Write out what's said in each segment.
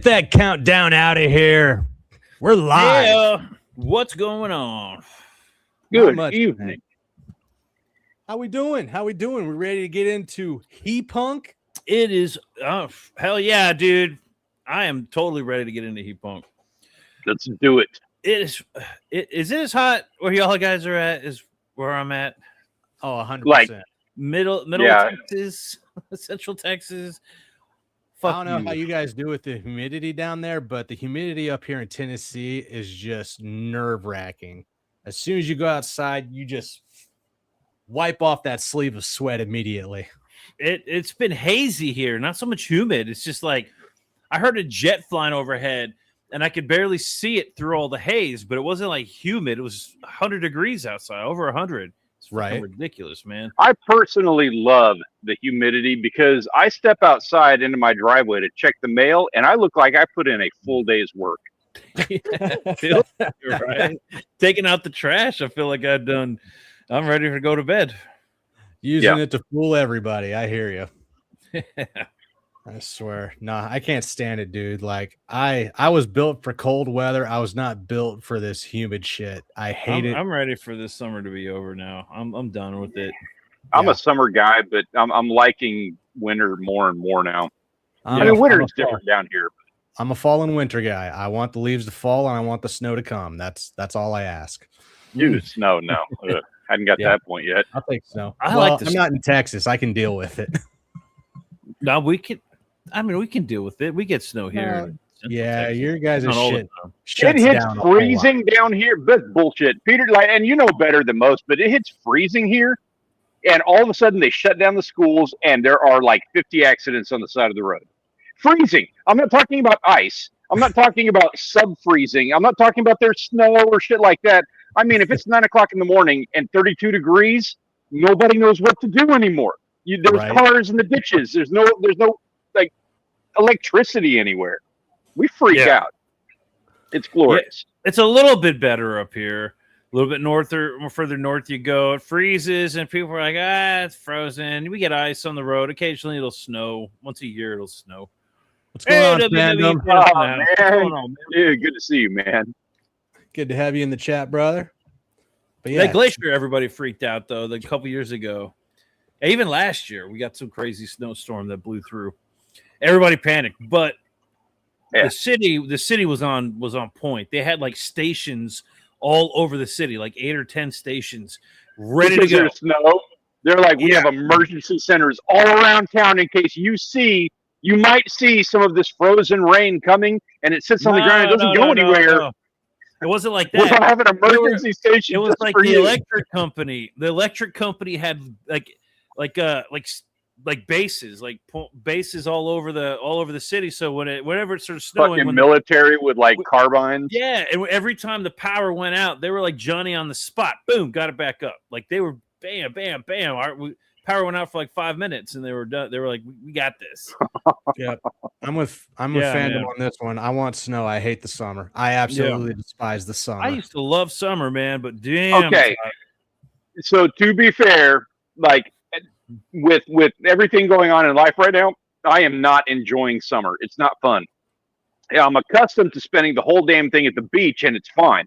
that countdown out of here. We're live. Yeah. What's going on? Good evening. How we doing? We ready to get into He Punk? It is hell yeah, dude. I am totally ready to get into Heat Punk. Let's do it. Is it as hot where y'all guys are at is where I'm at? Oh, 100%. Like, Middle Yeah. Texas, Central Texas. I don't know how you guys do with the humidity down there, but the humidity up here in Tennessee is just nerve-wracking. As soon as you go outside, you just wipe off that sleeve of sweat immediately. It's been hazy here, not so much humid. It's just like I heard a jet flying overhead and I could barely see it through all the haze, but it wasn't like humid. It was 100 degrees outside, over 100. It's right. Ridiculous, man. I personally love the humidity because I step outside into my driveway to check the mail, and I look like I put in a full day's work. You're right. Taking out the trash, I feel like I'm ready to go to bed. Using it to fool everybody. I hear you. I swear. Nah, I can't stand it, dude. Like I was built for cold weather. I was not built for this humid shit. I hate it. I'm ready for this summer to be over now. I'm done with it. I'm a summer guy, but I'm liking winter more and more now. Winter is different down here. I'm a fall and winter guy. I want the leaves to fall and I want the snow to come. That's all I ask. Dude, snow, no. Hadn't got that point yet. I'll take snow. I like this. I'm not in Texas. I can deal with it. No, we can deal with it. We get snow here. Yeah, your guys are shit. It hits freezing down here. That's bullshit, Peter. And you know better than most, but it hits freezing here, and all of a sudden they shut down the schools, and there are like 50 accidents on the side of the road. Freezing. I'm not talking about ice. I'm not talking about sub-freezing. I'm not talking about there's snow or shit like that. I mean, if it's 9 o'clock in the morning and 32 degrees, nobody knows what to do anymore. There's cars in the ditches. There's no like electricity anywhere. We freak out. It's glorious. Yeah, it's a little bit better up here. A little bit north or further north you go, it freezes and people are like, it's frozen. We get ice on the road. Occasionally it'll snow. Once a year it'll snow. What's going on, fandom? Oh, man. What's going on, man? Dude, good to see you, man. Good to have you in the chat, brother. But that glacier, everybody freaked out though. A couple years ago, even last year, we got some crazy snowstorm that blew through. Everybody panicked, but the city was on point. They had like stations all over the city, like 8 or 10 stations, ready to go. There's snow. They're like, we have emergency centers all around town in case you might see some of this frozen rain coming, and it sits on the ground. It doesn't go anywhere. No. It wasn't like that. We don't have an emergency station. It was like the electric company. The electric company had like bases, bases all over the city. So whenever it started snowing, fucking military with like carbines. Yeah, and every time the power went out, they were like Johnny on the spot. Boom, got it back up. Like they were bam, bam, bam. Power went out for like 5 minutes, and they were done. They were like, "We got this." Yeah, I'm with fandom on this one. I want snow. I hate the summer. I absolutely despise the summer. I used to love summer, man, but damn. Okay, so to be fair, like with everything going on in life right now, I am not enjoying summer. It's not fun. Yeah, I'm accustomed to spending the whole damn thing at the beach, and it's fine.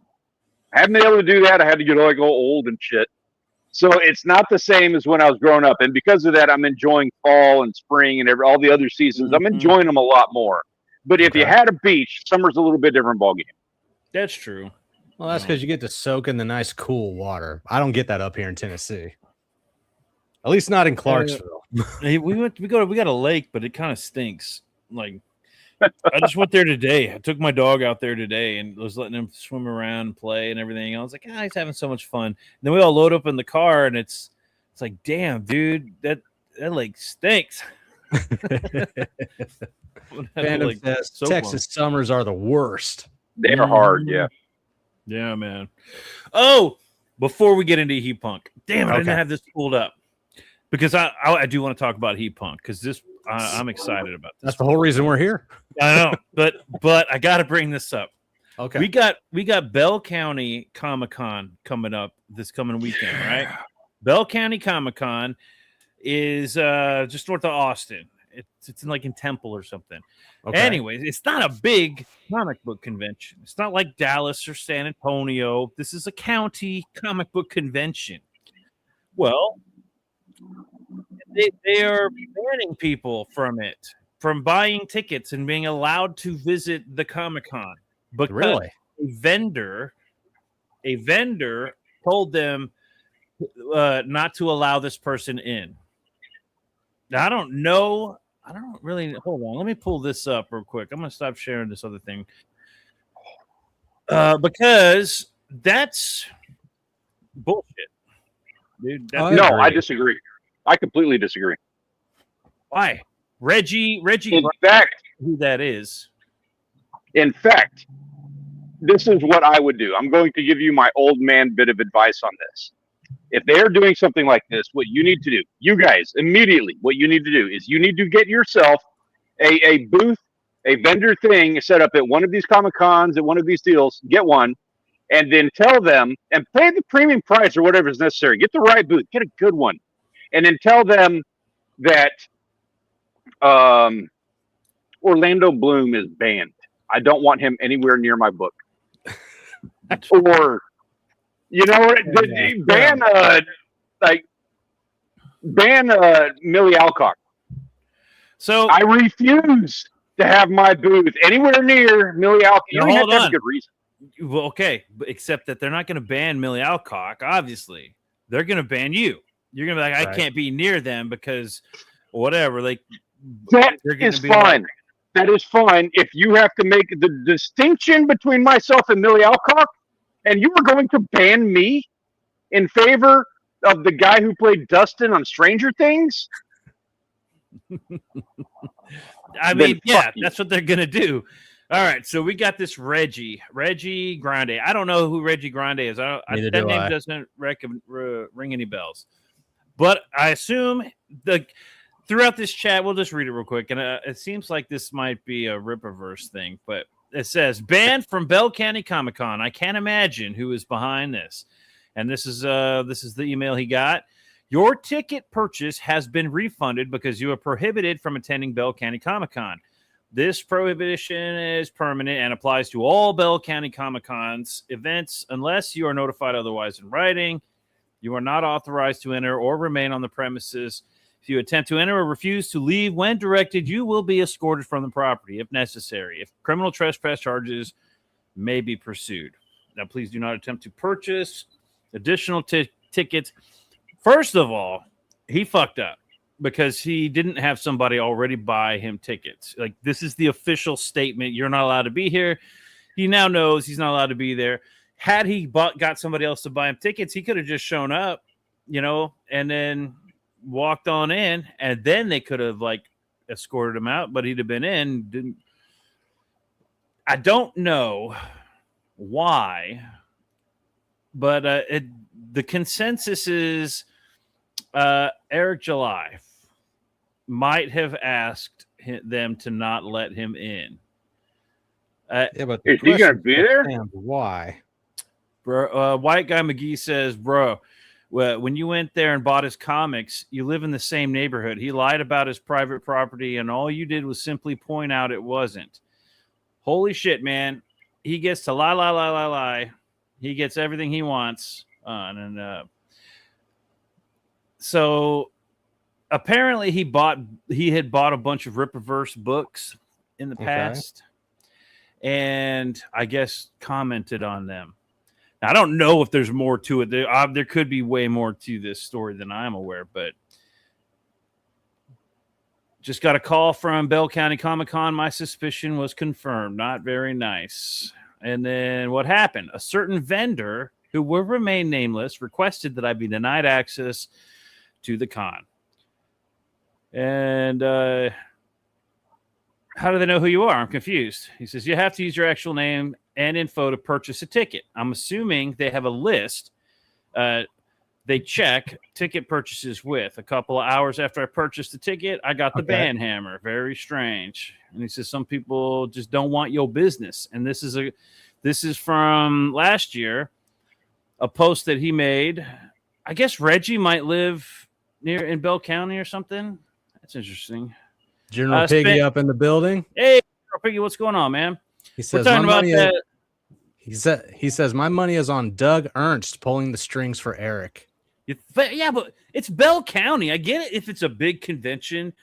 I haven't been able to do that. I had to get all old and shit. So it's not the same as when I was growing up. And because of that, I'm enjoying fall and spring and all the other seasons. I'm enjoying them a lot more. But if you had a beach, summer's a little bit different ballgame. That's true. Well, that's because you get to soak in the nice, cool water. I don't get that up here in Tennessee. At least not in Clarksville. We got a lake, but it kind of stinks. Like I just went there today. I took my dog out there today and was letting him swim around and play and everything. I was like, he's having so much fun. And then we all load up in the car and it's like, damn, dude, that lake stinks. Texas summers are the worst. They're hard, yeah. Yeah, man. Oh, before we get into Heat Punk, damn it, I didn't have this pulled up because I do want to talk about Heat Punk because I'm excited about this. That's the whole reason we're here. I know, but I got to bring this up. Okay, we got Bell County Comic-Con coming up this coming weekend, right? Bell County Comic-Con is just north of Austin. It's like in Temple or something. Okay. Anyways, it's not a big comic book convention. It's not like Dallas or San Antonio. This is a county comic book convention. Well, they are banning people from buying tickets and being allowed to visit the Comic-Con because Really? a vendor told them not to allow this person in. Now, I don't know. I don't really. Hold on. Let me pull this up real quick. I'm going to stop sharing this other thing because that's bullshit, dude. No, I disagree. I completely disagree. Why? Reggie. In fact, who that is? In fact, this is what I would do. I'm going to give you my old man bit of advice on this. If they're doing something like this, what you need to do, you guys, immediately, what you need to do is you need to get yourself a booth, a vendor thing set up at one of these Comic-Cons, at one of these deals, get one, and then tell them, and pay the premium price or whatever is necessary. Get the right booth, get a good one, and then tell them that Orlando Bloom is banned. I don't want him anywhere near my book. Or, you know, ban Millie Alcock. So I refuse to have my booth anywhere near Millie Alcock. You don't have to have a good reason. Well, okay, but except that they're not going to ban Millie Alcock. Obviously, they're going to ban you. You're going to be like, I can't be near them because whatever. Like that is fine. That is fine if you have to make the distinction between myself and Millie Alcock, and you are going to ban me in favor of the guy who played Dustin on Stranger Things. I mean, yeah, that's what they're gonna do. All right, so we got this Reggie Grande. I don't know who Reggie Grande is. That name doesn't ring any bells. But I assume throughout this chat, we'll just read it real quick, and it seems like this might be a Rippaverse thing, but it says banned from Bell County Comic Con. I can't imagine who is behind this. And this is the email he got. Your ticket purchase has been refunded because you are prohibited from attending Bell County Comic Con. This prohibition is permanent and applies to all Bell County Comic Con's events unless you are notified otherwise in writing. You are not authorized to enter or remain on the premises. If you attempt to enter or refuse to leave when directed, you will be escorted from the property if necessary. If criminal trespass charges may be pursued. Now, please do not attempt to purchase additional tickets. First of all, he fucked up because he didn't have somebody already buy him tickets. Like, this is the official statement. You're not allowed to be here. He now knows he's not allowed to be there. Had he got somebody else to buy him tickets, he could have just shown up, and then walked on in, and then they could have escorted him out, but he'd have been in. I don't know why, but the consensus is Eric July might have asked them to not let him in. But is he gonna be there? Why? Bro, White Guy McGee says, bro, when you went there and bought his comics, you live in the same neighborhood. He lied about his private property, and all you did was simply point out it wasn't. Holy shit, man. He gets to lie. He gets everything he wants. So apparently he had bought a bunch of Rippaverse books in the past, and I guess commented on them. Now, I don't know if there's more to it. There could be way more to this story than I'm aware, but just got a call from Bell County Comic Con. My suspicion was confirmed. Not very nice. And then what happened? A certain vendor who will remain nameless requested that I be denied access to the con. And how do they know who you are? I'm confused. He says, you have to use your actual name and info to purchase a ticket. I'm assuming they have a list. They check ticket purchases with. A couple of hours after I purchased the ticket, I got the ban hammer. Very strange. And he says some people just don't want your business. And this is from last year, a post that he made. I guess Reggie might live in Bell County or something. That's interesting. General Piggy up in the building. Hey, General Piggy, what's going on, man? He says, we're talking about that. He says, my money is on Doug Ernst pulling the strings for Eric. Yeah, but it's Bell County. I get it if it's a big convention,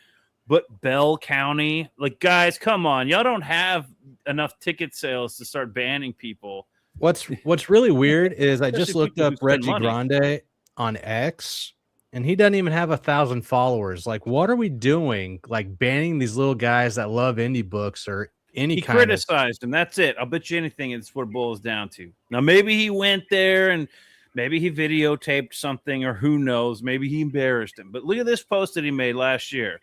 but Bell County, like, guys, come on. Y'all don't have enough ticket sales to start banning people. What's really weird is I just looked up Reggie Grande on X, and he doesn't even have 1,000 followers. Like, what are we doing? Like, banning these little guys that love indie books or any kind of... He criticized him. That's it. I'll bet you anything it's what it boils down to. Now, maybe he went there and maybe he videotaped something, or who knows? Maybe he embarrassed him. But look at this post that he made last year.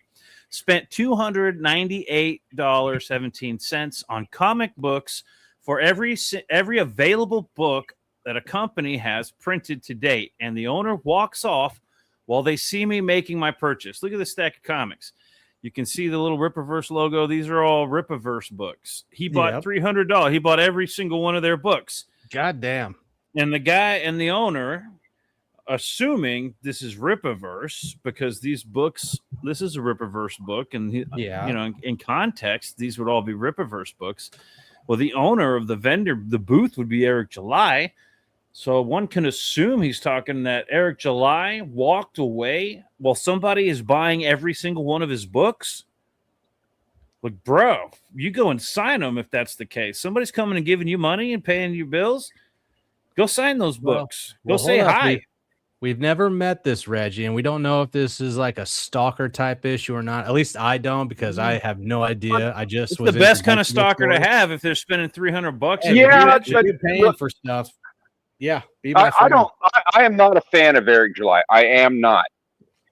Spent $298.17 on comic books for every available book that a company has printed to date. And the owner walks off while they see me making my purchase. Look at this stack of comics. You can see the little Rippaverse logo. These are all Rippaverse books. He bought $300. He bought every single one of their books. God damn. And the guy and the owner, assuming this is Rippaverse, because these books, this is a Rippaverse book, and you know, in context, these would all be Rippaverse books. Well, the owner of the booth would be Eric July. So one can assume he's talking that Eric July walked away while somebody is buying every single one of his books. Like, bro, you go and sign them if that's the case. Somebody's coming and giving you money and paying your bills. Go sign those books. Go say hi. We've never met this Reggie, and we don't know if this is like a stalker type issue or not. At least I don't, because I have no idea. I just was the best kind of stalker to have if they're spending $300. Yeah, you're paying for stuff. Yeah, I am not a fan of Eric July. I am not.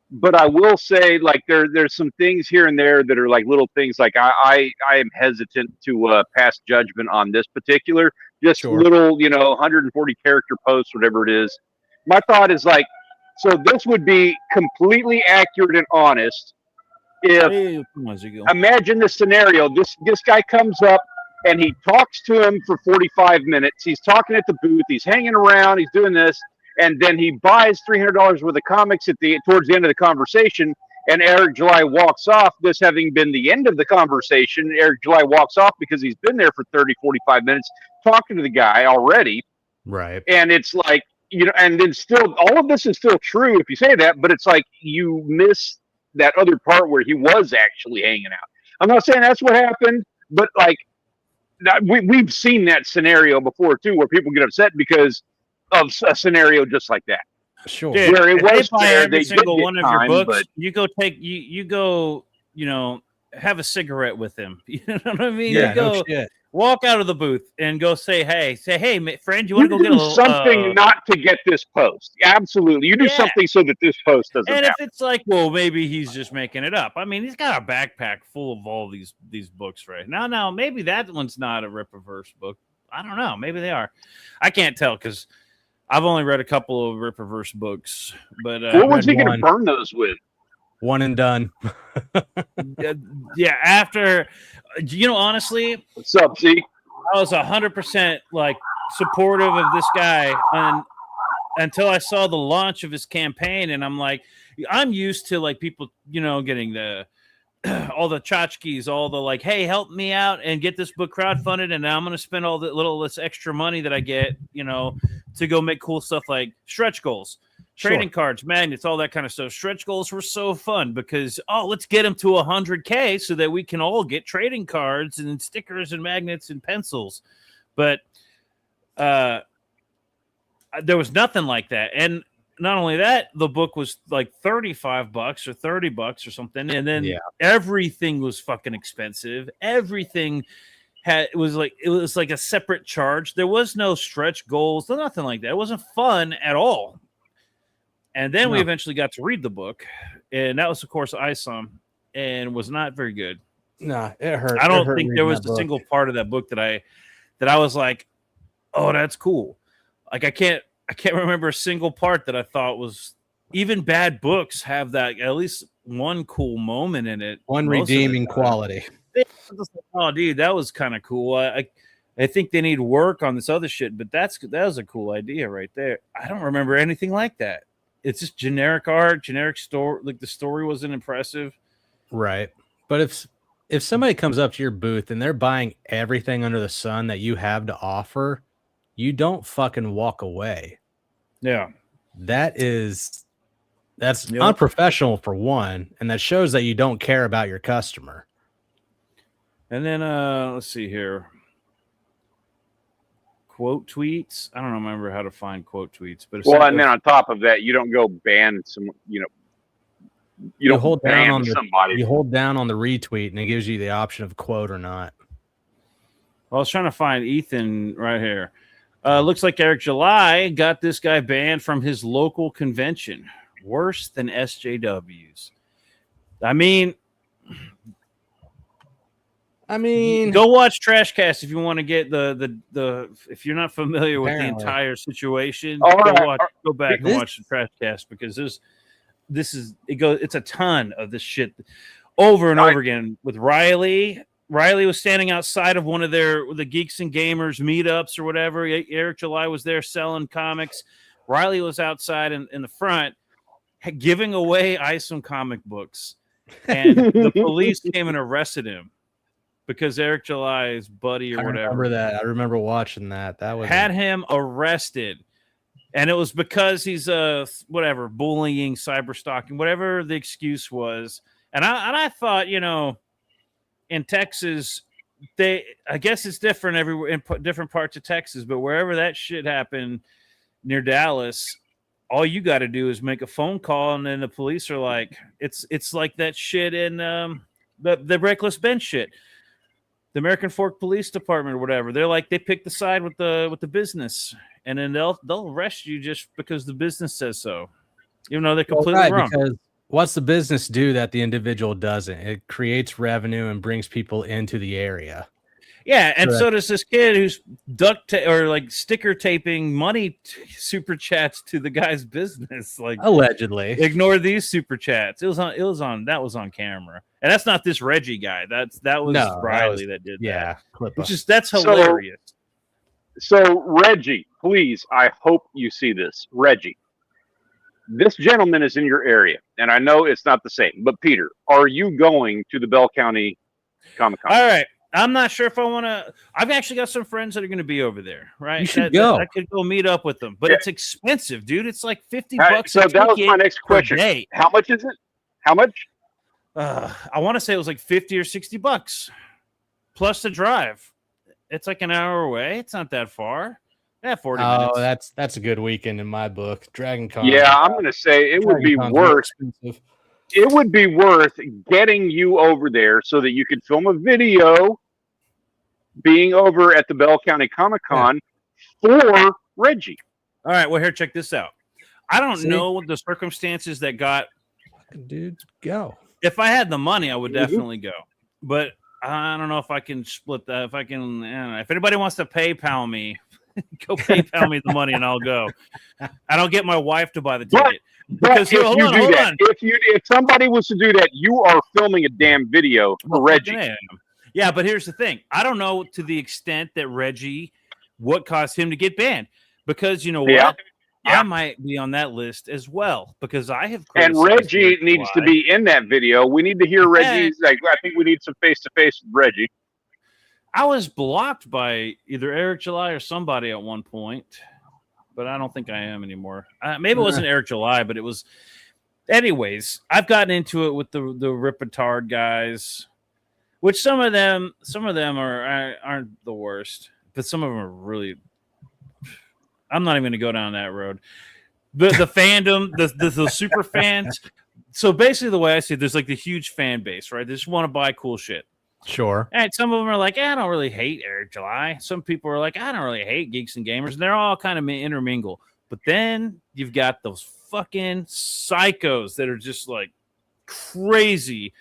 But I will say, like, there's some things here and there that are like little things. Like I am hesitant to pass judgment on this particular, just little, 140 character posts, whatever it is. My thought is like, so this would be completely accurate and honest if, imagine this scenario, this guy comes up and he talks to him for 45 minutes. He's talking at the booth. He's hanging around. He's doing this. And then he buys $300 worth of comics towards the end of the conversation. And Eric July walks off, this having been the end of the conversation. Eric July walks off because he's been there for 30, 45 minutes talking to the guy already. Right. And it's like, and then still, all of this is still true if you say that, but it's like you miss that other part where he was actually hanging out. I'm not saying that's what happened, but like we've seen that scenario before too, where people get upset because of a scenario just like that. Sure. Dude, where it was fair, every single one of your books, but you go, have a cigarette with him. You know what I mean? Yeah, you go, no shit. Walk out of the booth and go say, hey, friend, you want to go get a little something not to get this post? Absolutely. You do something so that this post doesn't happen. If it's like, well, maybe he's just making it up. I mean, he's got a backpack full of all these books right now. Now, maybe that one's not a Rippaverse book. I don't know. Maybe they are. I can't tell because I've only read a couple of Rippaverse books. But what was he going to burn those with? One and done. Yeah, after, honestly, what's up, Zeke? I was 100% like supportive of this guy, and until I saw the launch of his campaign, and I'm like, I'm used to like people, getting the all the tchotchkes, all the like, hey, help me out and get this book crowdfunded, and now I'm going to spend all this extra money that I get, to go make cool stuff like stretch goals. Trading cards, magnets, all that kind of stuff. Stretch goals were so fun because, let's get them to 100K so that we can all get trading cards and stickers and magnets and pencils. But there was nothing like that. And not only that, the book was like $35 or $30 or something. And then everything was fucking expensive. Everything it was like a separate charge. There was no stretch goals, nothing like that. It wasn't fun at all. And then we eventually got to read the book, and that was, of course, ISOM, and was not very good. No, it hurt. I don't think there was a single part of that book that I was like, oh, that's cool. Like I can't remember a single part that I thought was. Even bad books have that at least one cool moment in it. One redeeming quality. Oh, dude, that was kind of cool. I think they need work on this other shit, but that was a cool idea right there. I don't remember anything like that. It's just generic art, generic story. Like the story wasn't impressive. Right. But if somebody comes up to your booth and they're buying everything under the sun that you have to offer, you don't fucking walk away. Yeah. That's Yep. unprofessional for one, and that shows that you don't care about your customer. And then let's see here. Quote tweets. I don't remember how to find quote tweets, but then on top of that, you don't go ban some, you don't hold down on somebody. You hold down on the retweet, and it gives you the option of quote or not. Well, I was trying to find Ethan right here. Looks like Eric July got this guy banned from his local convention. Worse than SJWs. I mean, go watch Trashcast if you want to get the if you're not familiar with the entire situation. Go back and watch the Trashcast, because it's a ton of this shit over and over again with Riley. Riley was standing outside of one of the Geeks and Gamers meetups or whatever. Eric July was there selling comics. Riley was outside in the front giving away ISOM comic books, and the police came and arrested him because Eric July's buddy or whatever. I remember watching that. That was had him arrested, and it was because he's whatever, bullying, cyber stalking, whatever the excuse was. And I thought, in Texas, I guess it's different everywhere in different parts of Texas, but wherever that shit happened near Dallas, all you got to do is make a phone call, and then the police are like, it's like that shit in the Reckless Ben shit, the American Fork Police Department or whatever. They're like, they pick the side with the business, and then they'll arrest you just because the business says so, even though they're completely wrong. Because what's the business do that the individual doesn't? It creates revenue and brings people into the area. Yeah, and so does this kid who's sticker taping money super chats to the guy's business. Like, allegedly, ignore these super chats. That was on camera, and that's not this Reggie guy. That was Riley that did that. Yeah, that's hilarious. So Reggie, please, I hope you see this, Reggie. This gentleman is in your area, and I know it's not the same. But Peter, are you going to the Bell County Comic-Con? All right. I'm not sure if I want to. I've actually got some friends that are going to be over there, right? You should go. I could go meet up with them, but it's expensive, dude. It's like $50. So that was my next question. How much is it? How much? I want to say it was like $50 or $60 plus the drive. It's like an hour away. It's not that far. Yeah, 40 minutes. Oh, that's a good weekend in my book. Dragon Con. Yeah, I'm going to say it would be worth. It would be worth getting you over there so that you could film a video being over at the Bell County Comic-Con for Reggie. All right, well, here, check this out. I don't know what the circumstances that got. Dude, go. If I had the money, I would definitely go. But I don't know if I can split that. If I can, if anybody wants to PayPal me, go PayPal me the money and I'll go. I don't get my wife to buy the ticket. Because hold on. If somebody was to do that, you are filming a damn video for Reggie. Yeah, but here's the thing. I don't know to the extent that Reggie, what caused him to get banned. Because you know what? Yeah. I might be on that list as well because I have. And Reggie needs to be in that video. We need to hear Reggie's. I think we need some face-to-face with Reggie. I was blocked by either Eric July or somebody at one point. But I don't think I am anymore. Maybe it wasn't Eric July, but it was. Anyways, I've gotten into it with the Ripetard guys, which some of them aren't the worst, but some of them are really. I'm not even going to go down that road. The fandom, the super fans. So basically, the way I see it, there's like the huge fan base, right? They just want to buy cool shit. Sure. And some of them are like, I don't really hate Eric July. Some people are like, I don't really hate Geeks and Gamers. And they're all kind of intermingle. But then you've got those fucking psychos that are just like crazy.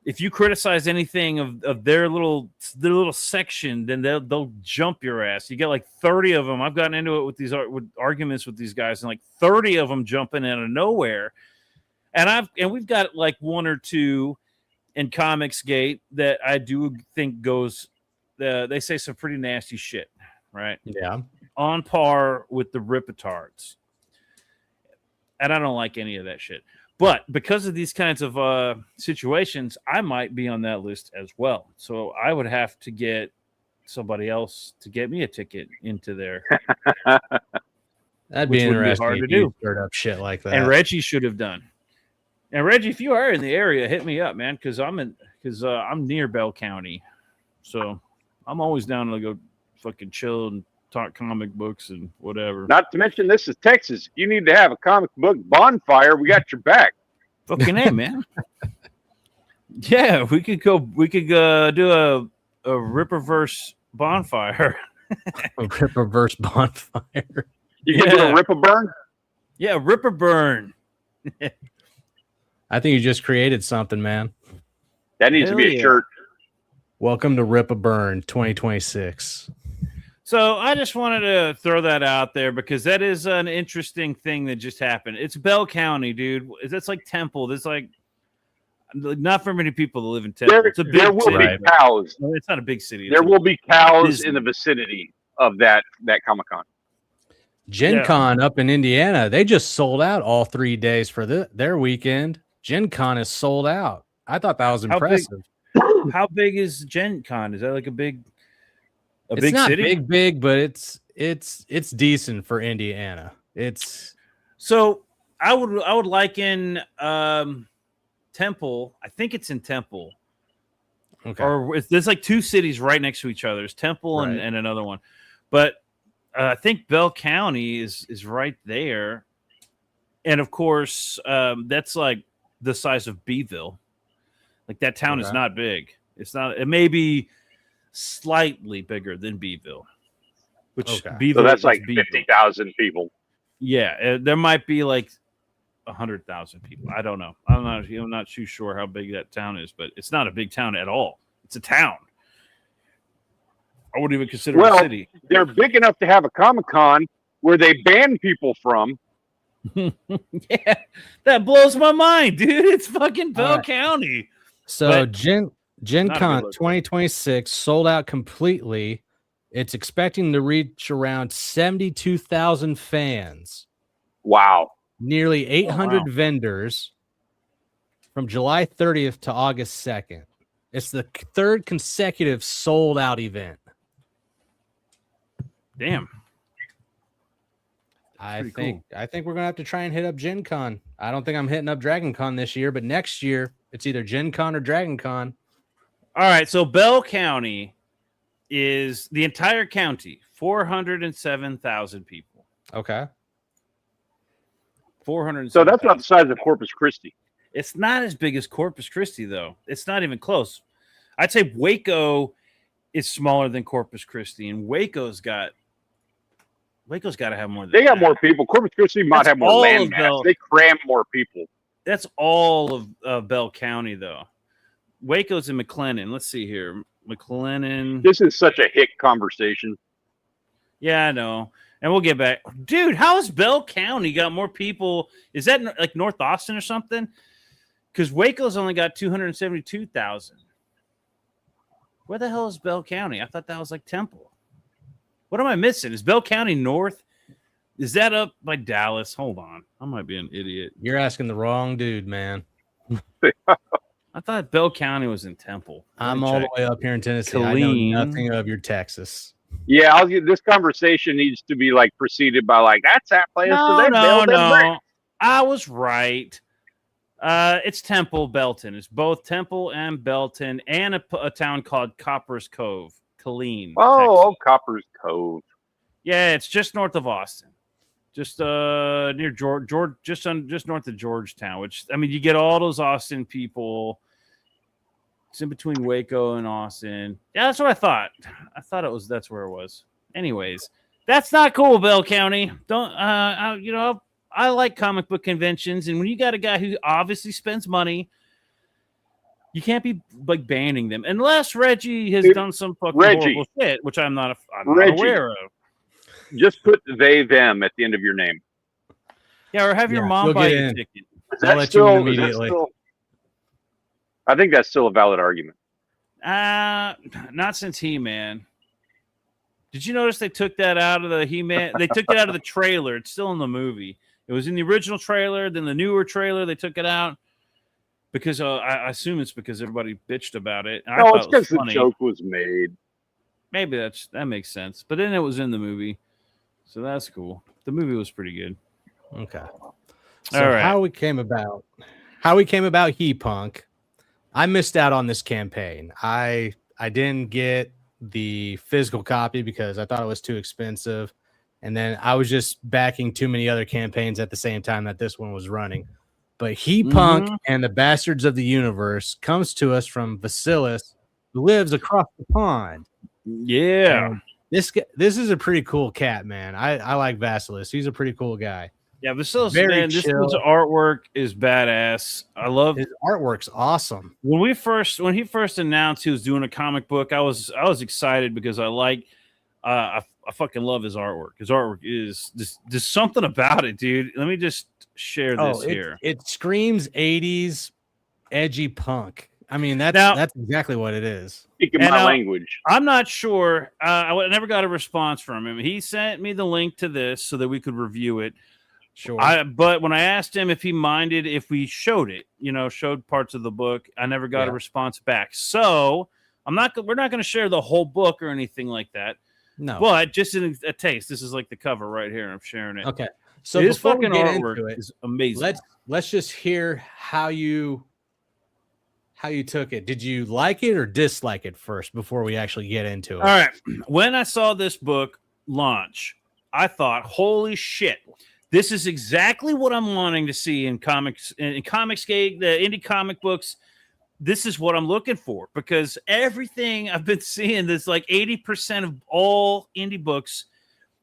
If you criticize anything of their little section, then they'll jump your ass. You get like 30 of them. I've gotten into it with arguments with these guys, and like 30 of them jumping out of nowhere. And we've got like one or two in Comicsgate that I do think goes, they say some pretty nasty shit, right? Yeah. On par with the Ripetards. And I don't like any of that shit. But because of these kinds of situations, I might be on that list as well. So I would have to get somebody else to get me a ticket into there. That'd be interesting. Hard to if you do. stirred up shit like that. And Reggie should have done. And Reggie, if you are in the area, hit me up, man, because I'm near Bell County, so I'm always down to go fucking chill and talk comic books and whatever. Not to mention, this is Texas. You need to have a comic book bonfire. We got your back. Fucking A, man. Yeah, we could go. We could do a Ripperverse bonfire. A Ripperverse bonfire. You can do a Ripper burn. Yeah, Ripper burn. I think you just created something, man. That needs to be a shirt. Welcome to Rip a Burn 2026. So I just wanted to throw that out there because that is an interesting thing that just happened. It's Bell County, dude. That's like Temple. There's like not for many people that live in Temple. It's a big there will city. be cows. No, it's not a big city. There will be cows in the vicinity of that Comic-Con. Gen Con up in Indiana, they just sold out all 3 days for their weekend. Gen Con is sold out. I thought that was impressive. How big is Gen Con? Is that like a big it's not city? big, but it's decent for Indiana. It's so I would liken Temple. I think it's in Temple. Okay. Or there's like two cities right next to each other. There's Temple and another one. But I think Bell County is right there. And of course, that's like the size of Beeville. Like that town is not big. It's not. It may be slightly bigger than Beeville, which Beeville, so that's like 50,000 people. Yeah, there might be like 100,000 people. I don't know. I'm not too sure how big that town is, but it's not a big town at all. It's a town. I wouldn't even consider it a city. They're big enough to have a Comic-Con where they ban people from. Yeah, that blows my mind, dude. It's fucking Bell County. So Gen Con 2026 sold out completely. It's expecting to reach around 72,000 fans. Wow. Nearly 800 vendors from July 30th to August 2nd. It's the third consecutive sold out event. Damn. I think we're gonna have to try and hit up Gen Con. I don't think I'm hitting up Dragon Con this year, but next year it's either Gen Con or Dragon Con. All right, so Bell County is the entire county, 407,000 people. Okay. 407. So that's about the size of Corpus Christi. It's not as big as Corpus Christi, though. It's not even close. I'd say Waco is smaller than Corpus Christi, and Waco's got to have more than they got more people. Corpus Christi might have more land mass. They cram more people. That's all of Bell County, though. Waco's in McLennan. Let's see here. McLennan. This is such a hick conversation. Yeah, I know. And we'll get back. Dude, how has Bell County got more people? Is that like North Austin or something? Because Waco's only got 272,000. Where the hell is Bell County? I thought that was like Temple. What am I missing? Is Bell County north? Is that up by Dallas? Hold on. I might be an idiot. You're asking the wrong dude, man. I thought Bell County was in Temple. I'm all the way up here in Tennessee. I know nothing of your Texas. Yeah, this conversation needs to be like preceded by like that's that place. No. I was right. It's Temple, Belton. It's both Temple and Belton, and a town called Coppers Cove, Killeen. Oh, Coppers Cove. Yeah, it's just north of Austin, just near George, just north of Georgetown. Which I mean, you get all those Austin people. It's in between Waco and Austin. Yeah, that's what I thought. I thought that's where it was. Anyways, that's not cool, Bell County. Don't I like comic book conventions, and when you got a guy who obviously spends money, you can't be like banning them unless Reggie has done some fucking horrible shit, which I'm not aware of. Just put they them at the end of your name. Yeah, or have your mom buy you a ticket. I'll let you in immediately. I think that's still a valid argument. Not since He-Man. Did you notice they took that out of the He-Man? They took it out of the trailer. It's still in the movie. It was in the original trailer, then the newer trailer they took it out because I assume it's because everybody bitched about it. And No, it's because the joke was made. Maybe that makes sense. But then it was in the movie, so that's cool. The movie was pretty good. Okay. So all right. how we came about He Punk. I missed out on this campaign. I didn't get the physical copy because I thought it was too expensive. And then I was just backing too many other campaigns at the same time that this one was running. But He Punk and the Bastards of the Universe comes to us from Vasilis, who lives across the pond. Yeah. And this is a pretty cool cat, man. I like Vasilis. He's a pretty cool guy. Yeah, Vasilis, man, this artwork is badass. I love his artwork's awesome. When he first announced he was doing a comic book, I was excited because I fucking love his artwork. His artwork is there's something about it, dude. Let me just share this here. It screams 80s edgy punk. I mean, that's exactly what it is. Speaking my language. I'm not sure. I never got a response from him. He sent me the link to this so that we could review it. Sure. But when I asked him if he minded if we showed it, showed parts of the book, I never got a response back. So we're not going to share the whole book or anything like that. No. But just a taste. This is like the cover right here. I'm sharing it. Okay. So his before fucking we get artwork into it, is amazing. Let's just hear how you took it. Did you like it or dislike it first before we actually get into it? All right. When I saw this book launch, I thought, holy shit. This is exactly what I'm wanting to see in comics, the indie comic books. This is what I'm looking for because everything I've been seeing, there's like 80% of all indie books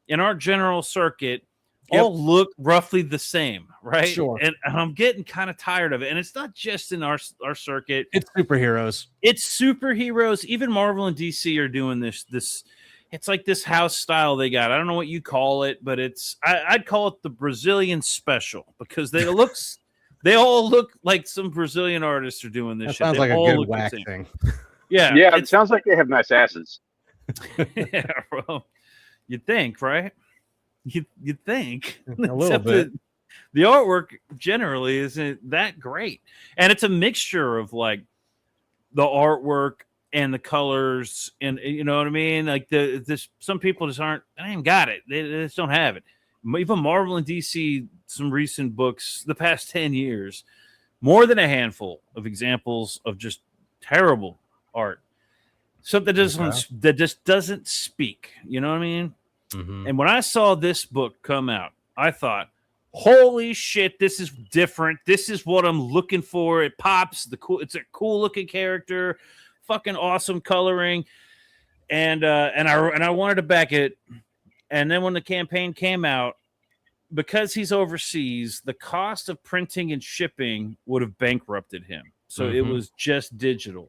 in our general circuit all look roughly the same, right? Sure. And I'm getting kind of tired of it. And it's not just in our circuit. It's superheroes. Even Marvel and DC are doing this. It's like this house style they got. I don't know what you call it, but I'd call it the Brazilian special because they all look like some Brazilian artists are doing this. Sounds like a good waxing. Yeah, it sounds like they have nice asses. Yeah, well, you'd think, right? You'd think a little bit. The artwork generally isn't that great, and it's a mixture of like the artwork and the colors, and you know what I mean. Like some people just aren't. I ain't got it. They just don't have it. Even Marvel and DC, some recent books, the past 10 years, more than a handful of examples of just terrible art. Something that just doesn't speak. You know what I mean? Mm-hmm. And when I saw this book come out, I thought, holy shit, this is different. This is what I'm looking for. It pops. It's a cool looking character, fucking awesome coloring. And I wanted to back it. And then when the campaign came out, because he's overseas, the cost of printing and shipping would have bankrupted him. So it was just digital.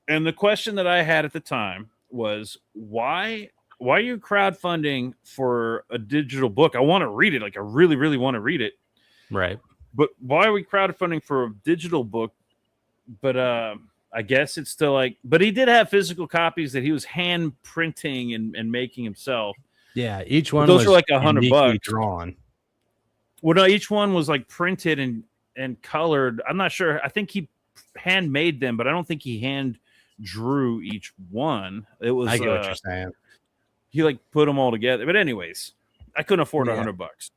And the question that I had at the time was, why are you crowdfunding for a digital book? I want to read it. Like, I really, really want to read it. Right. But why are we crowdfunding for a digital book? But I guess it's still like, but he did have physical copies that he was hand printing and making himself. Yeah, each one those was were like $100 drawn. Well, no, each one was like printed and colored. I'm not sure. I think he handmade them, but I don't think he hand drew each one. It was. I get what you're saying. He like put them all together. But anyways, I couldn't afford $100.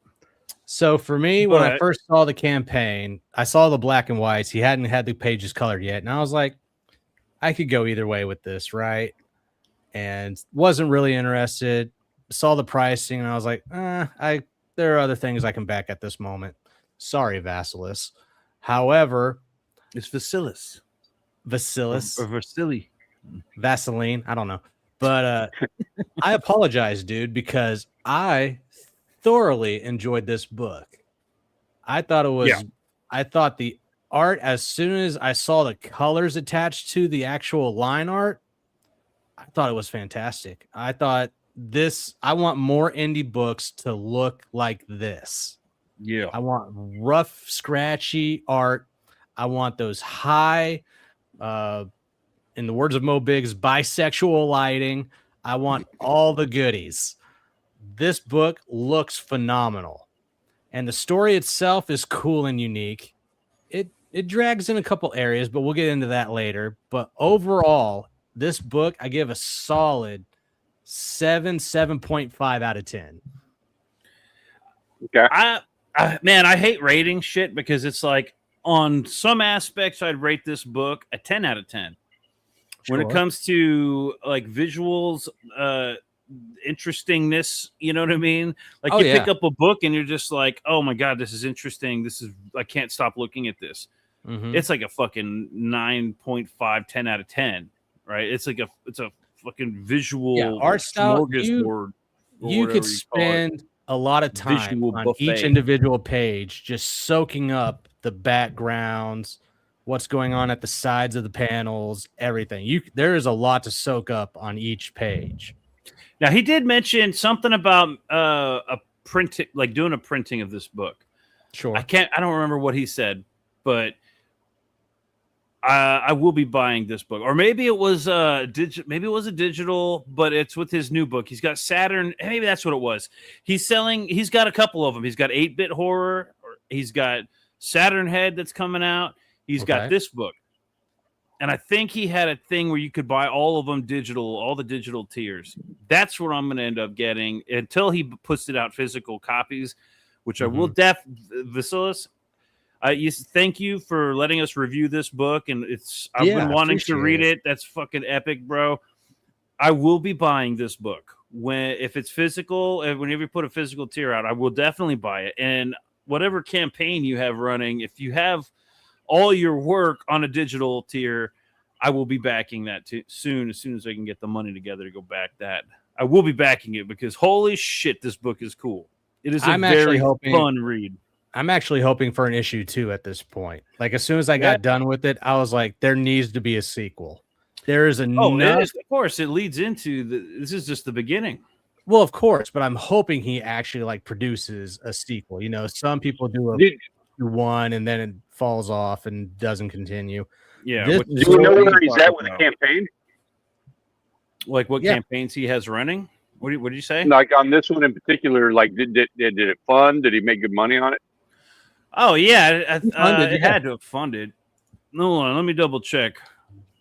So for me, when I first saw the campaign, I saw the black and whites. He hadn't had the pages colored yet, and I was like, I could go either way with this, right? And wasn't really interested. Saw the pricing, and I was like, there are other things I can back at this moment. Sorry, Vasilis. However, it's Vasilis. Vasilis. Or Vasily. Vaseline. I don't know. But I apologize, dude, because I thoroughly enjoyed this book. I thought it was, I thought the art, as soon as I saw the colors attached to the actual line art, I thought it was fantastic. I thought I want more indie books to look like this. Yeah. I want rough, scratchy art. I want those high, in the words of Mo Biggs, bisexual lighting. I want all the goodies. This book looks phenomenal. and the story itself is cool and unique. It drags in a couple areas, but we'll get into that later. But overall, this book I give a solid 7.5 out of 10. Okay. Man, I hate rating shit because it's like on some aspects I'd rate this book a 10 out of 10. When it comes to like visuals, interestingness, you know what I mean? Like you pick up a book and you're just like, oh my God, this is interesting. I can't stop looking at this. It's like a fucking 9.5, 10 out of 10, right? It's a fucking visual art style. smorgasbord. You could spend a lot of time on each individual page just soaking up the backgrounds, what's going on at the sides of the panels, everything. There is a lot to soak up on each page. Now he did mention something about a print, like doing a printing of this book. Sure. I don't remember what he said, but I will be buying this book, or maybe it was maybe it was a digital, but it's with his new book. He's got Saturn. Maybe that's what it was. He's got a couple of them. He's got 8-bit horror. He's got Saturn Head that's coming out. He's got this book. And I think he had a thing where you could buy all of them digital, all the digital tiers. That's what I'm going to end up getting until he puts it out physical copies, which I will Vasilis. Thank you for letting us review this book, and I've been wanting to read it. That's fucking epic, bro. I will be buying this book if it's physical. Whenever you put a physical tier out, I will definitely buy it. And whatever campaign you have running, if you have all your work on a digital tier, I will be backing that soon. As soon as I can get the money together to go back that, I will be backing it because holy shit, this book is cool. It is a very fun read. I'm actually hoping for an issue 2 at this point. Like as soon as I got done with it, I was like, there needs to be a sequel. There is enough. Of course, it leads into this is just the beginning. Well, of course, but I'm hoping he actually like produces a sequel. You know, some people do one and then it falls off and doesn't continue. Yeah. Do we know where he's at with the campaign? Like what campaigns he has running? What did you say? Like on this one in particular, like did it fund? Did he make good money on it? Oh yeah, it had to have funded. No, let me double check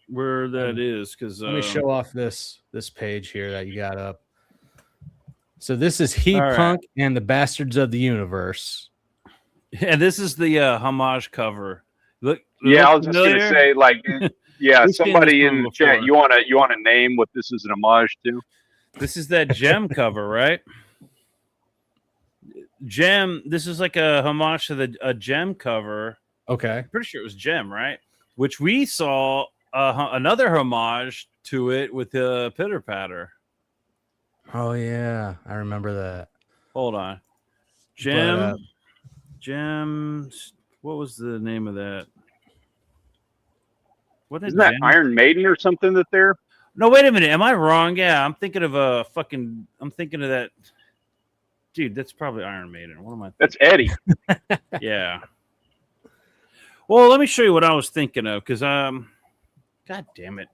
where that is because let me show off this page here that you got up. So this is Punk and the Bastards of the Universe. Yeah, this is the homage cover. Look, I was just gonna say, like, somebody in the chat, you want to name what this is an homage to? This is that Gem cover, right? Gem. This is like a homage to a Gem cover. Okay, I'm pretty sure it was Gem, right? Which we saw another homage to it with the Pitter Patter. Oh yeah, I remember that. Hold on, Gem. What was the name of that? Isn't that Iron Maiden or something that they're? No, wait a minute. Am I wrong? Yeah, I'm thinking of I'm thinking of that. Dude, that's probably Iron Maiden. What am I thinking? That's Eddie. Yeah. Well, let me show you what I was thinking of because God damn it.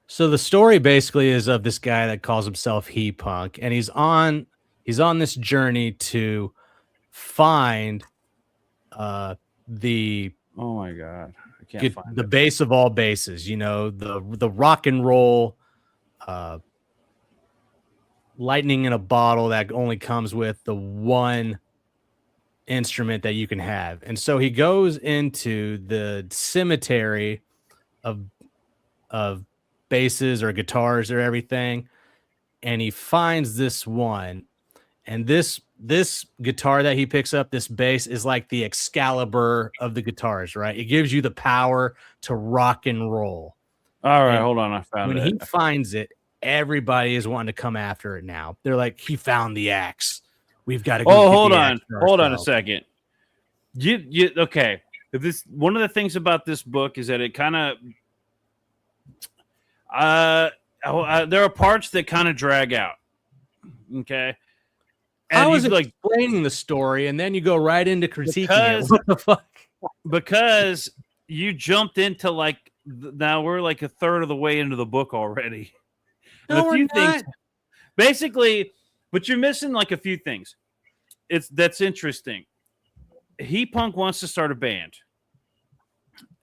So the story basically is of this guy that calls himself Punk, and he's on this journey to find the oh my god, I can't find the base of all bases, you know, the rock and roll lightning in a bottle that only comes with the one instrument that you can have. And so he goes into the cemetery of basses or guitars or everything, and he finds this one. And this guitar that he picks up, this bass, is like the Excalibur of the guitars, right? It gives you the power to rock and roll. All right, hold on. I found it. When he finds it, everybody is wanting to come after it now. They're like, he found the axe. We've got to go. Oh, hold on a second. You okay? This one of the things about this book is that it kind of there are parts that kind of drag out. Okay. And I was explaining the story, and then you go right into critiquing it. What the fuck? Because you jumped into now we're like a third of the way into the book already. No, a few things, basically, but you're missing like a few things. that's interesting. He Punk wants to start a band.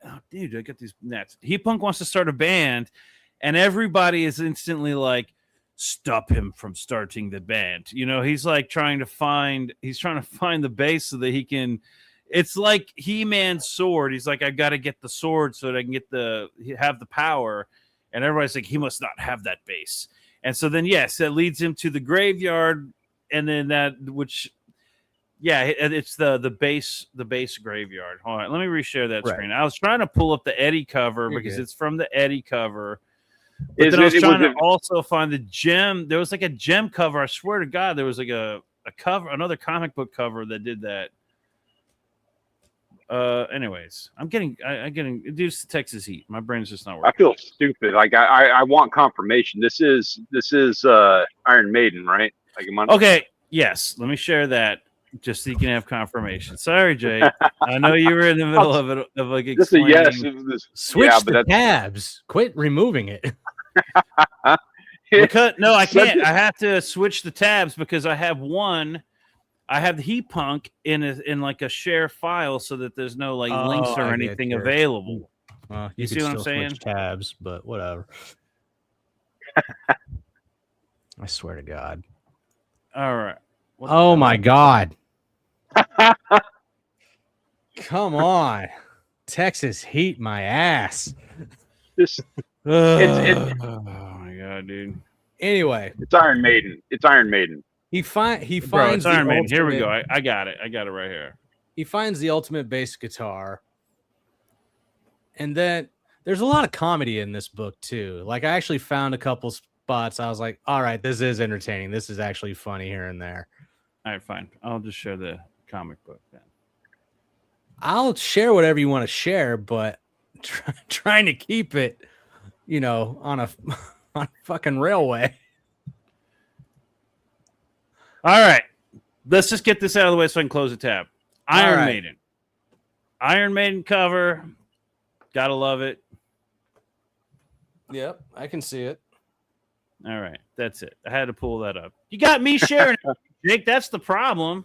Oh, dude, I got these nets. He Punk wants to start a band, and everybody is instantly like, stop him from starting the band. You know, he's trying to find the base so that he can. It's like He-Man's sword. He's like, I got to get the sword so that I can have the power. And everybody's like, he must not have that base. And so then, yes, that leads him to the graveyard. And then it's the base graveyard. Hold on, let me reshare that screen. I was trying to pull up the Eddie cover because it's from the Eddie cover. But then I was trying to also find the gem. There was like a gem cover. I swear to God, there was like a cover, another comic book cover that did that. Anyways, I'm getting due to Texas heat. My brain's just not working. I feel stupid. Like I want confirmation. This is Iron Maiden, right? Like a month. Okay, yes. Let me share that just so you can have confirmation. Sorry, Jay. I know you were in the middle of it, of like explaining. Switch the tabs. Quit removing it. No, I can't. I have to switch the tabs because I have one. I have the Heat Punk in like a share file so that there's no like links or anything available. You see what I'm saying? Switch tabs, but whatever. I swear to God. All right. Oh my God. Come on. Texas heat my ass. Oh my God, dude. Anyway. It's Iron Maiden. He finds it's Iron Maiden. Here we go. I got it. I got it right here. He finds the ultimate bass guitar. And then there's a lot of comedy in this book too. Like I actually found a couple spots. I was like, all right, this is entertaining. This is actually funny here and there. All right, fine. I'll just share the comic book then. I'll share whatever you want to share, but trying to keep it, on a fucking railway. All right. Let's just get this out of the way so I can close the tab. Iron Maiden. Iron Maiden cover. Gotta love it. Yep, I can see it. All right. That's it. I had to pull that up. You got me sharing it, Jake. That's the problem.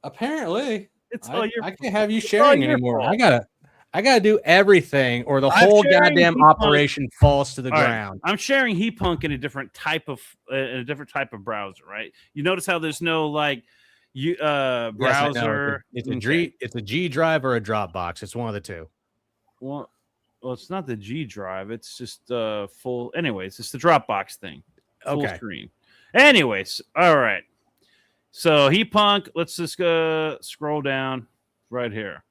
Apparently. I can't have you sharing anymore. Fault. I gotta do everything, or the whole goddamn operation falls to the ground. I'm sharing Heat Punk in a different type of browser, right? You notice how there's no browser. Yes, it's a G drive or a Dropbox. It's one of the two. Well, it's not the G drive. It's just full. Anyways, it's the Dropbox thing. Full screen. Anyways, all right. So Heat Punk. Let's just scroll down right here.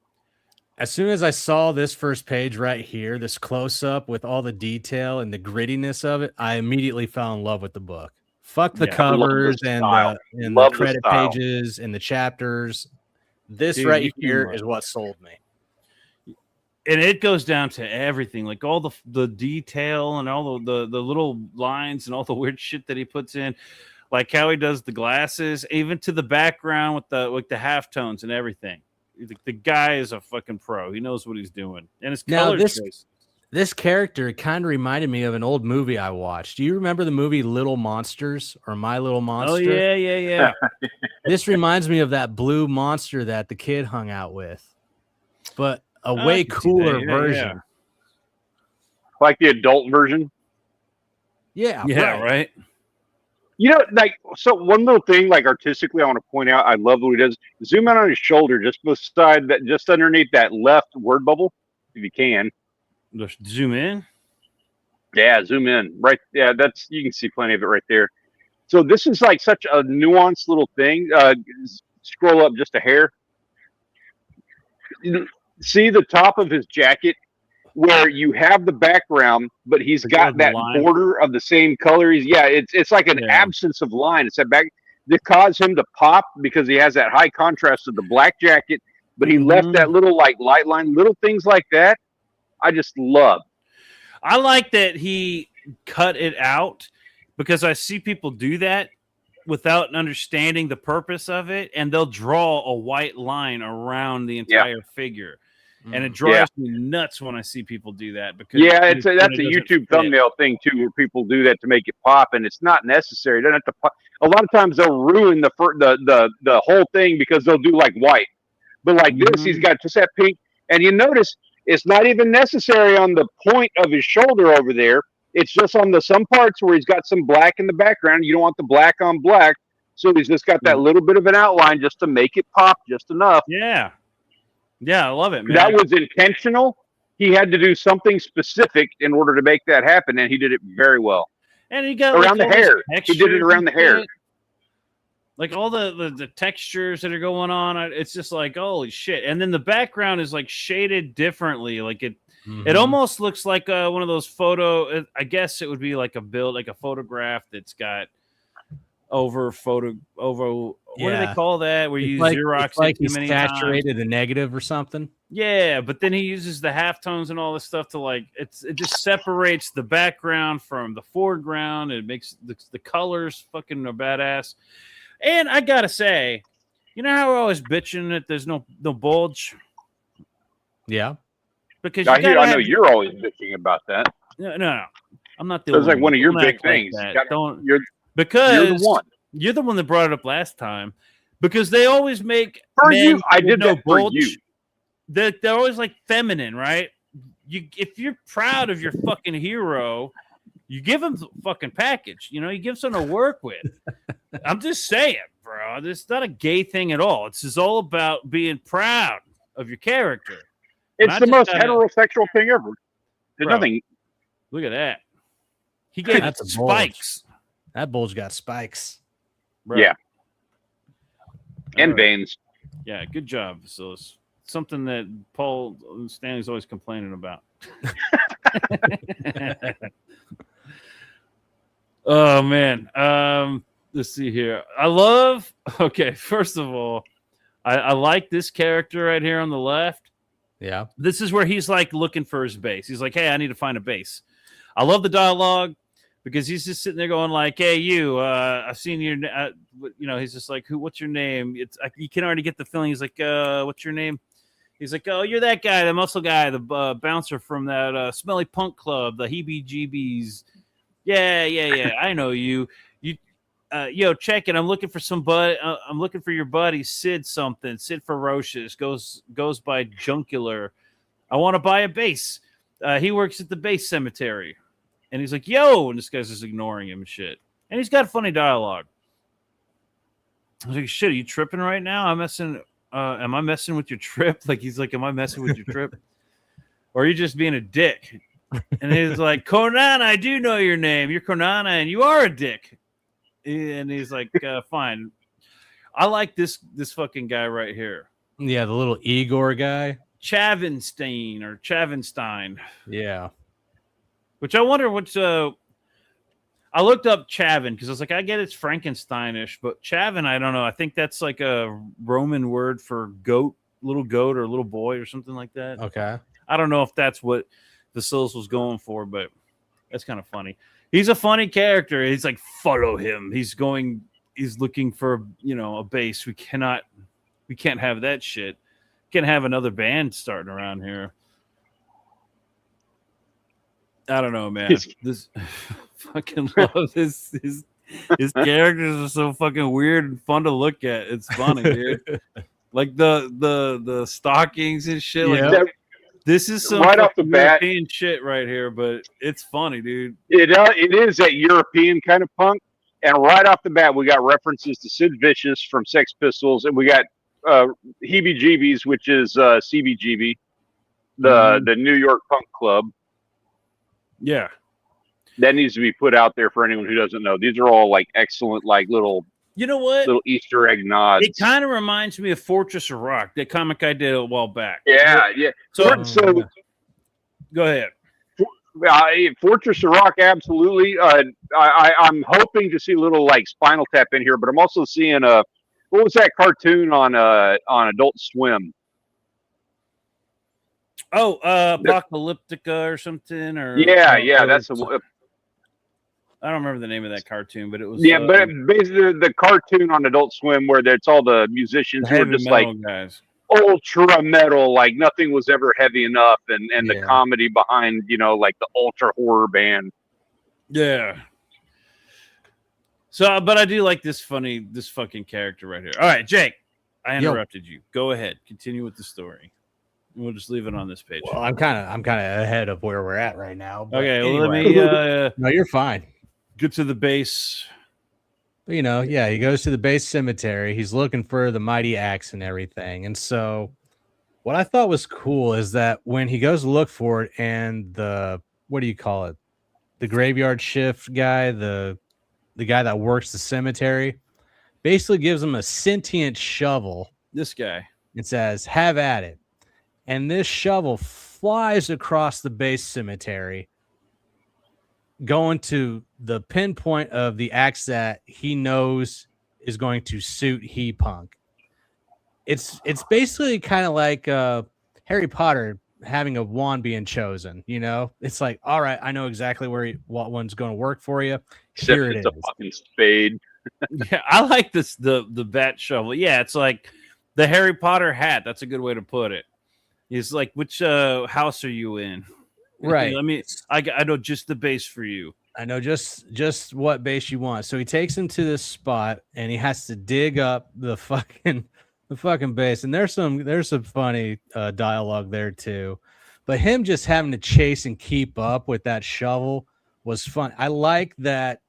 As soon as I saw this first page right here, this close up with all the detail and the grittiness of it, I immediately fell in love with the book. Fuck the covers and the credit pages and the chapters. This right here is what sold me. And it goes down to everything, like all the detail and all the little lines and all the weird shit that he puts in, like how he does the glasses, even to the background with the halftones and everything. The guy is a fucking pro. He knows what he's doing. And his color choice. This character kind of reminded me of an old movie I watched. Do you remember the movie Little Monsters or My Little Monster? Oh, yeah. This reminds me of that blue monster that the kid hung out with, but a way cooler version. Yeah. Like the adult version? Yeah, right. So one little thing, like artistically, I want to point out, I love what he does. Zoom out on his shoulder, just beside that, just underneath that left word bubble, if you can. Just zoom in. Yeah, zoom in. Right. Yeah, you can see plenty of it right there. So this is like such a nuanced little thing. Scroll up just a hair. See the top of his jacket, where you have the background, but he's got that border of the same color. It's like an absence of line. It's that back that caused him to pop because he has that high contrast of the black jacket, but he left that little like light line, little things like that. I just love. I like that he cut it out because I see people do that without understanding the purpose of it, and they'll draw a white line around the entire figure. And it drives me nuts when I see people do that because that's a YouTube thumbnail thing too, where people do that to make it pop, and it's not necessary. It doesn't have to pop. A lot of times they'll ruin the whole thing because they'll do like white, but like this, he's got just that pink, and you notice it's not even necessary on the point of his shoulder over there. It's just on some parts where he's got some black in the background. You don't want the black on black, so he's just got that little bit of an outline just to make it pop just enough. Yeah. Yeah, I love it, man. That was intentional. He had to do something specific in order to make that happen, and he did it very well. And he got around the hair. He did it around the hair. Like all the textures that are going on, it's just like holy shit. And then the background is like shaded differently. Like it almost looks like one of those photo. I guess it would be like a photograph that's got over. What do they call that? Where you use Xerox it's like he's saturated a negative or something. Yeah, but then he uses the halftones and all this stuff to like it just separates the background from the foreground. It makes the colors fucking are badass. And I gotta say, you know how we're always bitching that there's no bulge? Yeah. Because I know you're always bitching about that. No. I'm not the That's like one of your big things. You're the one. You're the one that brought it up last time because they always make for you. I did that for you. They're always like feminine, right? If you're proud of your fucking hero, you give him the fucking package. You know, you give something to work with. I'm just saying, bro. It's not a gay thing at all. It's just all about being proud of your character. It's the most heterosexual thing ever. There's nothing. Look at that. He gave it spikes. That bulge got spikes. Right. Yeah. And veins. Yeah, good job, Vasilis. Something that Paul Stanley's always complaining about. Oh, man. Let's see here. First of all, I like this character right here on the left. Yeah. This is where he's like looking for his base. He's like, hey, I need to find a base. I love the dialogue. Because he's just sitting there going like, "Hey, you! I've seen your, he's just like, what's your name?" You can already get the feeling. He's like, "What's your name?" He's like, "Oh, you're that guy, the muscle guy, the bouncer from that smelly punk club, the heebie-jeebies." Yeah. I know you. Check it. I'm looking for I'm looking for your buddy Sid something. Sid Ferocious goes by Junkular. I want to buy a base. He works at the base cemetery. And he's like, yo, and this guy's just ignoring him and shit. And he's got funny dialogue. I was like, shit, are you tripping right now? Am I messing with your trip? Like, he's like, am I messing with your trip? Or are you just being a dick? And he's like, Conan, I do know your name. You're Conan, and you are a dick. And he's like, fine. I like this fucking guy right here. Yeah, the little Igor guy. Chavenstein. Yeah. Which I wonder what's I looked up Chavin because I was like, I get it's Frankensteinish, but Chavin, I don't know. I think that's like a Roman word for little goat or little boy or something like that. Okay. I don't know if that's what Vasilis was going for, but that's kind of funny. He's a funny character. He's like, follow him. He's looking for, a base. We can't have that shit. Can't have another band starting around here. I don't know, man. This fucking love this. His characters are so fucking weird and fun to look at. It's funny, dude. Like the stockings and shit. Yeah. Like this is some right off the bat European shit right here, but it's funny, dude. It is that European kind of punk, and right off the bat we got references to Sid Vicious from Sex Pistols, and we got Heebie-Jeebies, which is CBGB, the New York Punk Club. Yeah, that needs to be put out there for anyone who doesn't know. These are all like excellent, like little, little Easter egg nods. It kind of reminds me of Fortress of Rock, that comic I did a while back. Yeah. So go ahead. Fortress of Rock, absolutely. I'm hoping to see a little like Spinal Tap in here, but I'm also seeing what was that cartoon on Adult Swim? Oh, Apocalyptica or something, or that's I don't remember the name of that cartoon, but it was but basically the cartoon on Adult Swim where it's all the musicians who are just like guys. ultra metal, like nothing was ever heavy enough, and the comedy behind, like the ultra horror band. Yeah. So, but I do like this fucking character right here. All right, Jake, I interrupted you. Go ahead, continue with the story. We'll just leave it on this page. Well, I'm kind of ahead of where we're at right now. But okay, anyway. well, let me. No, you're fine. Get to the base. But, he goes to the base cemetery. He's looking for the mighty axe and everything. And so, what I thought was cool is that when he goes to look for it, and the graveyard shift guy, the guy that works the cemetery, basically gives him a sentient shovel. This guy. It says, "Have at it." And this shovel flies across the base cemetery, going to the pinpoint of the axe that he knows is going to suit He-Punk. It's basically kind of like Harry Potter having a wand being chosen. It's like, all right, I know exactly what one's going to work for you. Except it's a fucking spade. Yeah, I like this the bat shovel. Yeah, it's like the Harry Potter hat. That's a good way to put it. It's like, which house are you in? Right. I know just the base for you. I know just what base you want. So he takes him to this spot, and he has to dig up the fucking base. And there's some funny dialogue there too. But him just having to chase and keep up with that shovel was fun. I like that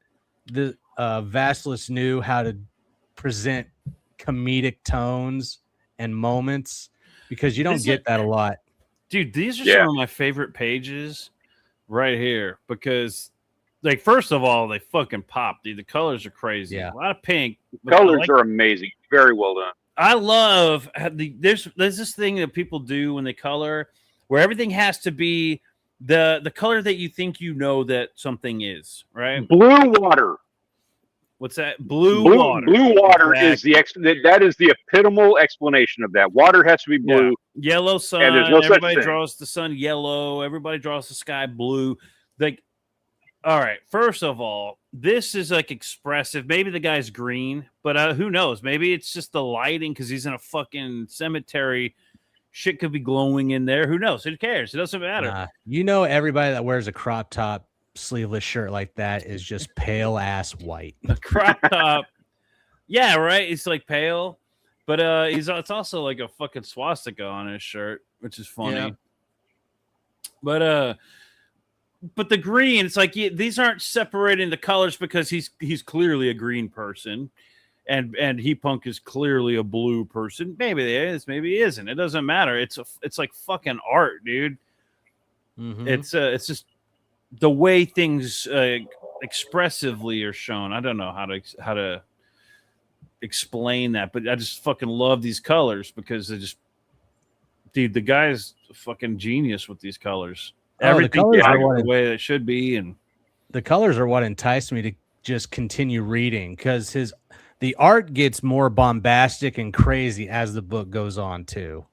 the Vasilis knew how to present comedic tones and moments, because you don't get that a lot. Dude, these are some of my favorite pages right here, because, like, first of all, they fucking pop, dude. The colors are crazy. Yeah. A lot of pink. Colors are amazing. Very well done. I love there's this thing that people do when they color where everything has to be the color that you think that something is, right? Blue water. What's that? Blue water. Blue water is that is the epitomal explanation of that. Water has to be blue. Yeah. Yellow sun. And there's no everybody draws the sun yellow. Everybody draws the sky blue. Like, all right. First of all, this is like expressive. Maybe the guy's green, but who knows? Maybe it's just the lighting because he's in a fucking cemetery. Shit could be glowing in there. Who knows? Who cares? It doesn't matter. Everybody that wears a crop top sleeveless shirt like that is just pale ass white. A crop top. Yeah, right. It's like pale, but it's also like a fucking swastika on his shirt, which is funny. Yeah. But the green, it's like these aren't separating the colors because he's clearly a green person, and He-Punk is clearly a blue person. Maybe it is, maybe it isn't. It doesn't matter. It's like fucking art, dude. Mm-hmm. It's just the way things expressively are shown. I don't know how to explain that, but I just fucking love these colors because dude, the guy's a fucking genius with these colors. Everything the way it should be, and the colors are what enticed me to just continue reading, because the art gets more bombastic and crazy as the book goes on too.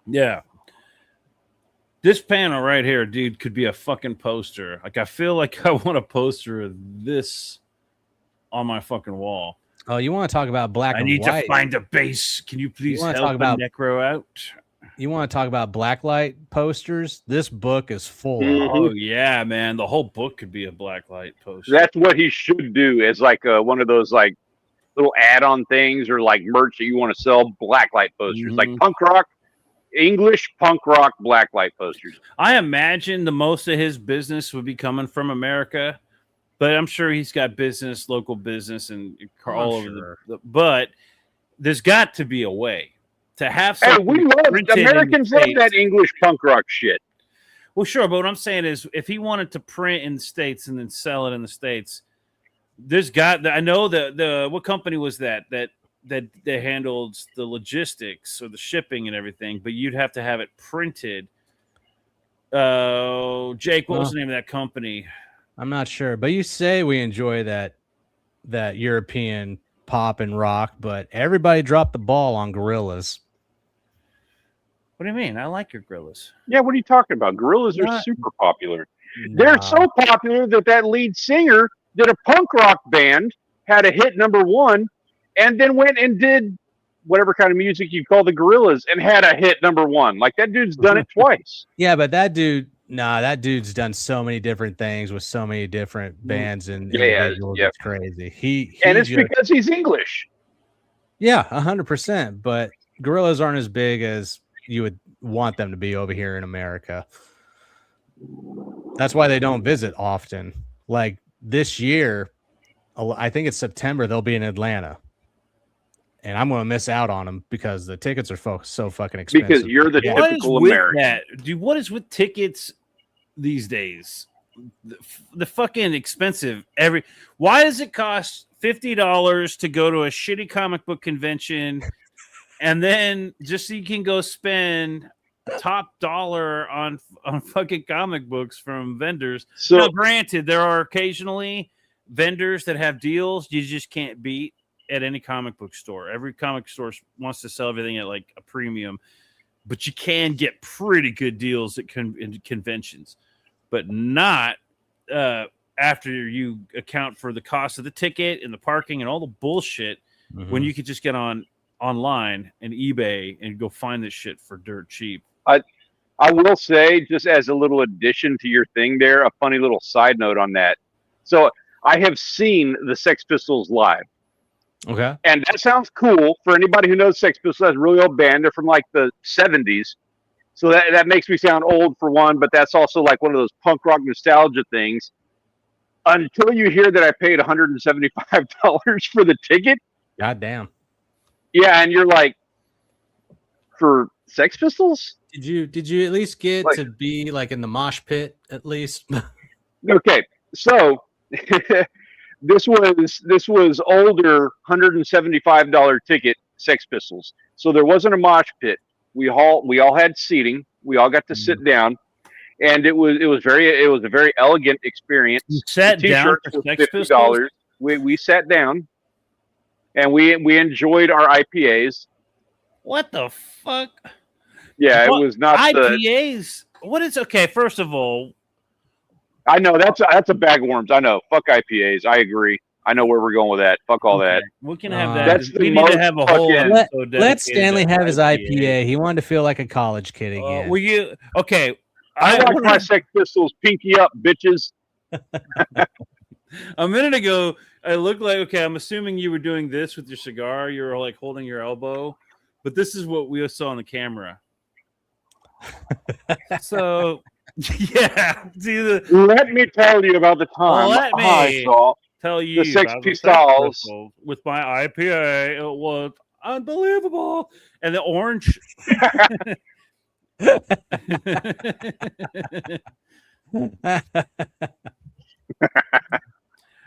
Yeah. This panel right here, dude, could be a fucking poster. Like, I feel like I want a poster of this on my fucking wall. Oh, you want to talk about black and white? I need to find a base. Can you please help talk about Necro out? You want to talk about blacklight posters? This book is full. Oh, yeah, man. The whole book could be a blacklight poster. That's what he should do, as like one of those like little add-on things or like merch that you want to sell. Blacklight posters, like punk rock. English punk rock blacklight posters. I imagine the most of his business would be coming from America, but I'm sure he's got local business, and all over but there's got to be a way to have something. Hey, we love Americans love that English punk rock shit. Well, sure, but what I'm saying is, if he wanted to print in the States and then sell it in the States, I know what company was that they handled the logistics or the shipping and everything, but you'd have to have it printed. Jake, what was the name of that company? I'm not sure, but you say we enjoy that European pop and rock, but everybody dropped the ball on Gorillaz. What do you mean? I like your Gorillaz. Yeah, what are you talking about? Gorillaz are super popular. They're so popular that lead singer did a punk rock band, had a hit #1, and then went and did whatever kind of music you call the Gorillas, and had a hit #1. Like that dude's done it twice. Yeah, but that dude's done so many different things with so many different bands and individuals. It's crazy. He and it's because he's English. Yeah, 100%. But Gorillas aren't as big as you would want them to be over here in America. That's why they don't visit often. Like this year, I think it's September, they'll be in Atlanta. And I'm going to miss out on them because the tickets are so fucking expensive. Because you're the typical American. Dude, what is with tickets these days? The fucking expensive. Why does it cost $50 to go to a shitty comic book convention and then just so you can go spend top dollar on fucking comic books from vendors? So now, granted, there are occasionally vendors that have deals you just can't beat at any comic book store. Every comic store wants to sell everything at like a premium, but you can get pretty good deals at conventions, but not after you account for the cost of the ticket and the parking and all the bullshit when you could just get online and eBay and go find this shit for dirt cheap. I will say, just as a little addition to your thing there, a funny little side note on that. So I have seen the Sex Pistols live. Okay. And that sounds cool. For anybody who knows Sex Pistols, that's a really old band. They're from like the 70s. So that makes me sound old for one, but that's also like one of those punk rock nostalgia things. Until you hear that I paid $175 for the ticket. God damn. Yeah, and you're like, for Sex Pistols? Did you at least get to be like in the mosh pit at least? Okay, so this was older $175 ticket Sex Pistols. So there wasn't a mosh pit. We all had seating. We all got to sit down, and it was a very elegant experience. You sat down for Sex Pistols? We sat down, and we enjoyed our IPAs. What the fuck? Yeah, it was not IPAs. What is okay? First of all, I know that's a bag of worms. I know. Fuck IPAs. I agree. I know where we're going with that. Fuck all that. We can have that. We need to have a whole. Let Stanley have his IPA. He wanted to feel like a college kid again. Will you? Okay. I like my Sex Pistols. Pinky up, bitches. A minute ago, I looked like I'm assuming you were doing this with your cigar. You were like holding your elbow, but this is what we saw on the camera. So, yeah. Let me tell you about the time I saw the Sex Pistols with my IPA. It was unbelievable, and the orange.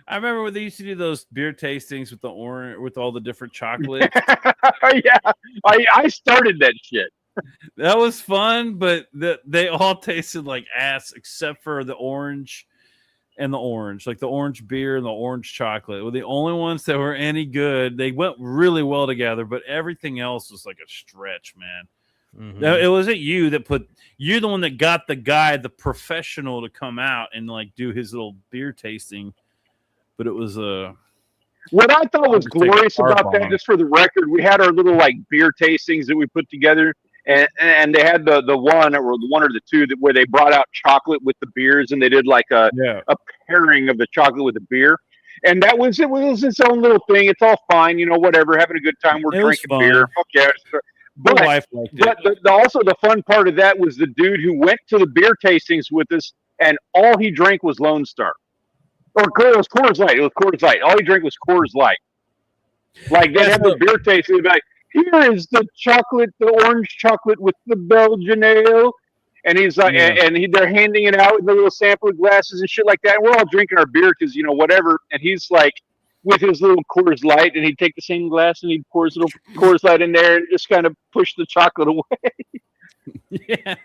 I remember when they used to do those beer tastings with the orange, with all the different chocolates. Yeah, I started that shit. That was fun, but they all tasted like ass except for the orange and the orange. Like the orange beer and the orange chocolate were the only ones that were any good. They went really well together, but everything else was like a stretch, man. Mm-hmm. It wasn't you that you're the one that got the professional to come out and like do his little beer tasting, but it was what I thought was glorious about that, just for the record, we had our little like beer tastings that we put together, and they had the one or the two where they brought out chocolate with the beers, and they did like a pairing of the chocolate with the beer, and it was its own little thing. It's all fine, whatever, having a good time. We're drinking beer. Fuck yeah. But also the fun part of that was the dude who went to the beer tastings with us, and all he drank was Lone Star. Or it was Coors Light. It was Coors Light. All he drank was Coors Light. Like they had the beer tasting. They'd be like, here is the orange chocolate with the Belgian ale. And he's like, they're handing it out in the little sampler glasses and shit like that. And we're all drinking our beer because, whatever. And he's like, with his little Coors Light, and he'd take the same glass and he'd pour his little Coors Light in there and just kind of push the chocolate away. Yeah,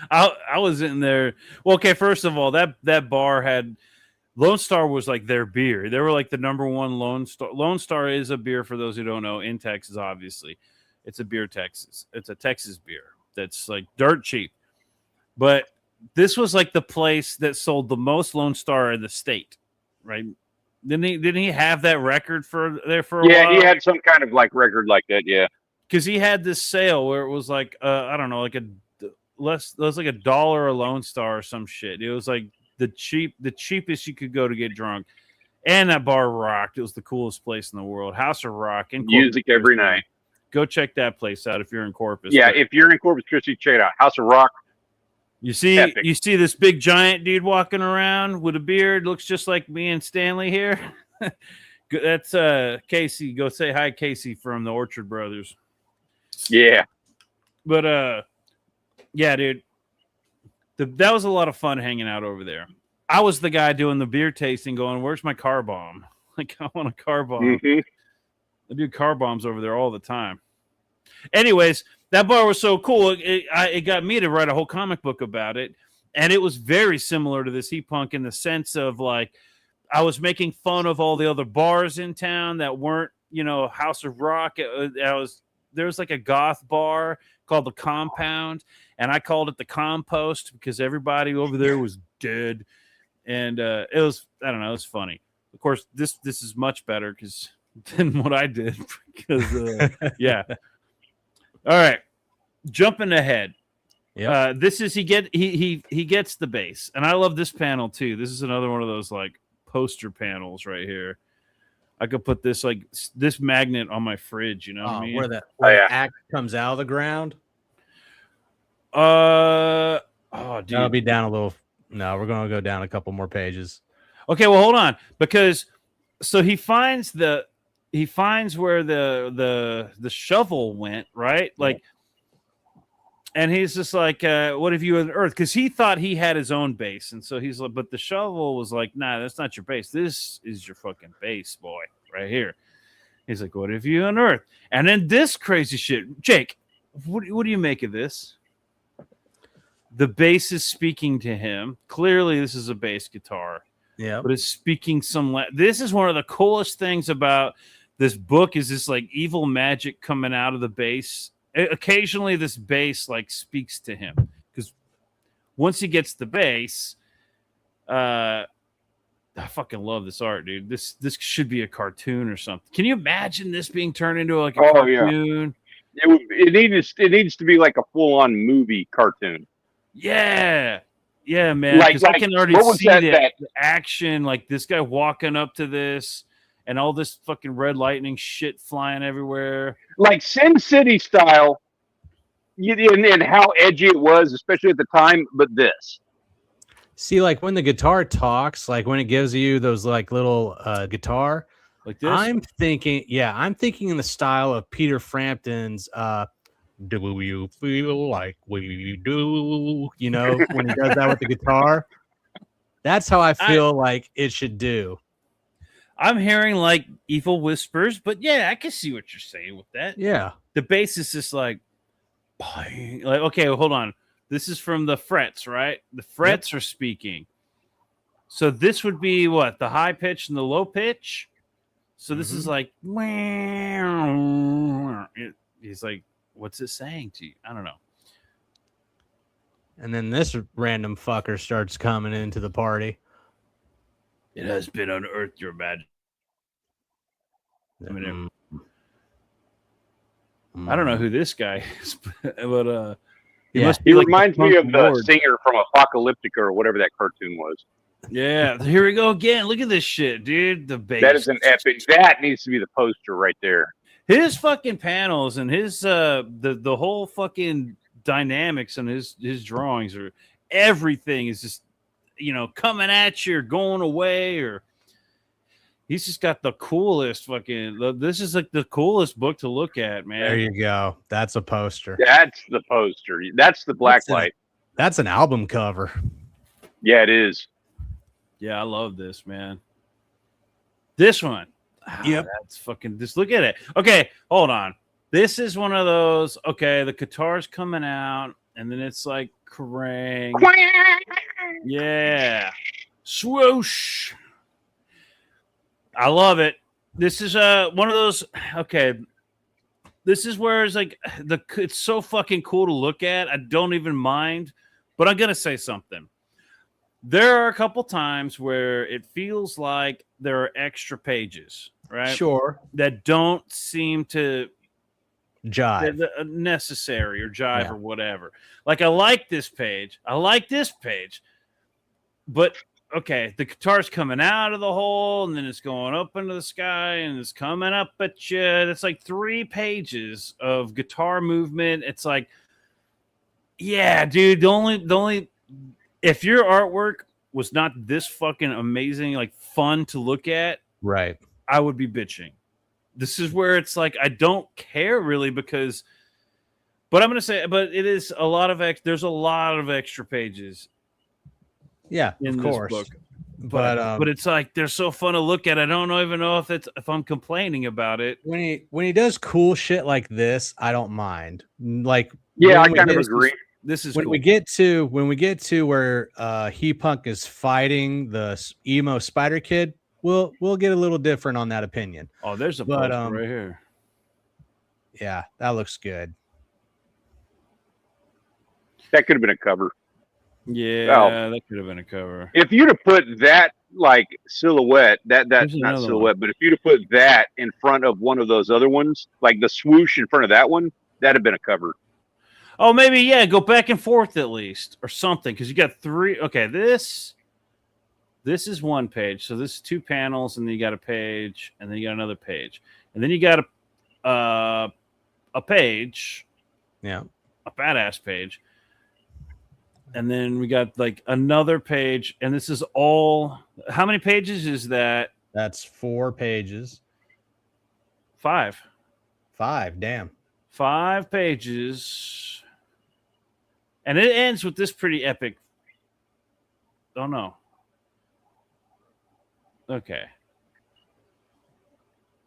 I was in there. Well, okay, first of all, that bar had Lone Star was like their beer. They were like the number one Lone Star. Lone Star is a beer for those who don't know in Texas. Obviously, it's a beer Texas. It's a Texas beer that's like dirt cheap. But this was like the place that sold the most Lone Star in the state, right? Didn't he have that record for a while? Yeah, he had some kind of like record like that. Yeah. because he had this sale where it was like I don't know, like it was like $1 a Lone Star or some shit. It was like the cheapest you could go to get drunk, and that bar rocked. It was the coolest place in the world. House of Rock in Music Corpus every Christi. night. Go check that place out if you're in Corpus. Yeah, But if you're in Corpus Christi, check it out. House of Rock. you see Epic. this big giant dude walking around with a beard, looks just like me and Stanley here. That's Casey. Go say hi, Casey from the Orchard Brothers. Yeah. But yeah, dude, that was a lot of fun hanging out over there. I was the guy doing the beer tasting, going, "Where's my car bomb? Like, I want a car bomb." Mm-hmm. I do car bombs over there all the time. Anyways, that bar was so cool. It got me to write a whole comic book about it, and it was very similar to this Heat Punk in the sense of like I was making fun of all the other bars in town that weren't, House of Rock. There was like a goth bar called the Compound, and I called it the Compost because everybody over there was dead, and it was, I don't know, it was funny. Of course, this is much better than what I did because yeah. All right, jumping ahead. Yeah. This is he gets the base, and I love this panel too. This is another one of those like poster panels right here. I could put this magnet on my fridge. You know what I mean? Where the axe comes out of the ground. Dude, That'll be down a little. No, we're gonna go down a couple more pages. Okay, well, hold on, because so he finds where the shovel went, right? Like, and he's just like, "What have you unearthed?" Because he thought he had his own base, and so he's like, "But the shovel was like, nah, that's not your base. This is your fucking base, boy, right here." He's like, "What have you unearthed?" And then this crazy shit, Jake. What do you make of this? The bass is speaking to him. Clearly, this is a bass guitar. Yeah, but it's speaking this is one of the coolest things about this book is this like evil magic coming out of the bass. Occasionally this bass like speaks to him because once he gets the bass, I fucking love this art, dude. This should be a cartoon or something. Can you imagine this being turned into like a cartoon? Yeah. It needs to be like a full-on movie cartoon. Yeah, man. Because I can already see the action, like this guy walking up to this and all this fucking red lightning shit flying everywhere. Like Sin City style, and how edgy it was, especially at the time, but this. See, like when the guitar talks, like when it gives you those like little guitar, like this. I'm thinking in the style of Peter Frampton's "Do you feel like we do?" You know, when he does that with the guitar. That's how I feel like it should do. I'm hearing like evil whispers, but yeah, I can see what you're saying with that. Yeah. The bass is just like okay, hold on. This is from the frets, right? The frets are speaking. So this would be what? The high pitch and the low pitch? So this is like he's like, what's it saying to you? I don't know. And then this random fucker starts coming into the party. It has been unearthed, your majesty. I don't know who this guy is, but he must be. He like reminds me of the singer from Apocalyptica or whatever that cartoon was. Yeah, here we go again. Look at this shit, dude. The bass. That is an epic. That needs to be the poster right there. His fucking panels and his the whole fucking dynamics and his drawings are everything is just coming at you or going away, or he's just got the coolest fucking. This is like the coolest book to look at, man. There you go. That's a poster. That's the poster. That's the blacklight. That's an album cover. Yeah, it is. Yeah, I love this, man. This one. Yep. That's fucking. Just look at it. Okay, hold on. This is one of those. Okay, the guitar's coming out, and then it's like Kerrang. Yeah. Swoosh. I love it. This is one of those. Okay. This is where it's like it's so fucking cool to look at. I don't even mind, but I'm gonna say something. There are a couple times where it feels like there are extra pages, right? Sure. That don't seem to jive. Necessary or jive or whatever. Like I like this page. But okay, the guitar's coming out of the hole and then it's going up into the sky and it's coming up at you. It's like 3 pages of guitar movement. It's like, yeah, dude, the only if your artwork was not this fucking amazing, like fun to look at, right, I would be bitching. This is where it's like I don't care really because, but I'm gonna say, but it is a lot of there's a lot of extra pages. Yeah, in of this course. book, but it's like they're so fun to look at. I don't even know if I'm complaining about it. When he does cool shit like this, I don't mind. Like, yeah, I kind of agree. This is when cool. we get to where He Punk is fighting the emo Spider Kid. We'll get a little different on that opinion. Oh, there's a poster right here. Yeah, that looks good. That could have been a cover. Yeah, that could have been a cover. If you'd have put that like silhouette, that's not silhouette, but if you'd have put that in front of one of those other ones, like the swoosh in front of that one, that'd have been a cover. Oh, maybe, yeah, go back and forth at least or something because you got 3. Okay, this is 1 page. So this is 2 panels, and then you got a page, and then you got another page. And then you got a page. Yeah. A badass page. And then we got like another page, and this is all. How many pages is that? That's 4 pages. 5. 5, damn. 5 pages. And it ends with this pretty epic. Oh, no. Okay.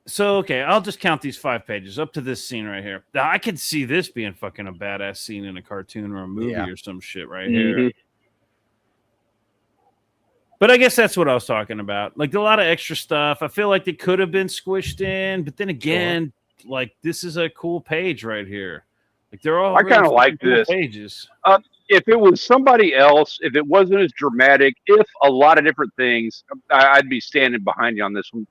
So, okay, I'll just count these 5 pages up to this scene right here. Now, I could see this being fucking a badass scene in a cartoon or a movie or some shit right here. But I guess that's what I was talking about. Like, a lot of extra stuff. I feel like they could have been squished in, but then again, like, this is a cool page right here. Like, they're all I kind of like this. Pages. If it was somebody else, if it wasn't as dramatic, if a lot of different things, I'd be standing behind you on this one.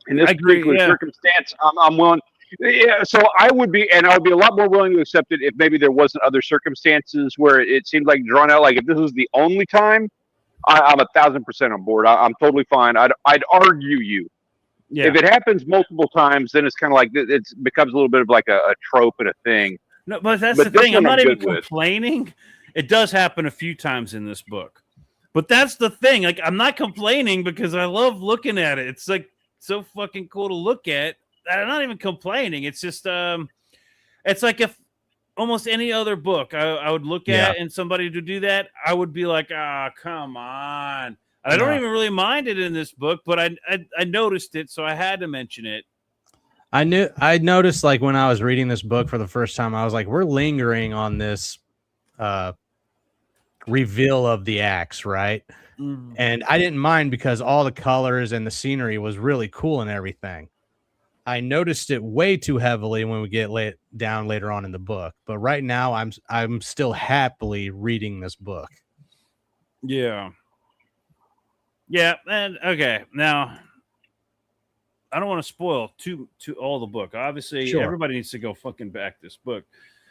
In this particular circumstance, I'm willing. Yeah, so I would be, and I would be a lot more willing to accept it if maybe there wasn't other circumstances where it seemed like drawn out. Like if this was the only time, I'm 1,000% on board. I'm totally fine. I'd argue you. Yeah. If it happens multiple times, then it's kind of like it becomes a little bit of like a trope and a thing. No, but that's the thing. I'm not even complaining. It does happen a few times in this book, but that's the thing. Like I'm not complaining because I love looking at it. It's like so fucking cool to look at. I'm not even complaining. It's just it's like if almost any other book I would look at and somebody to do that, I would be like, come on. And I don't even really mind it in this book, but I noticed it, so I had to mention it. I noticed like when I was reading this book for the first time, I was like, we're lingering on this reveal of the axe, right? Mm-hmm. And I didn't mind because all the colors and the scenery was really cool and everything. I noticed it way too heavily when we get down later on in the book, but right now I'm still happily reading this book. Yeah, and okay, now I don't want to spoil to all the book. Obviously, everybody needs to go fucking back this book.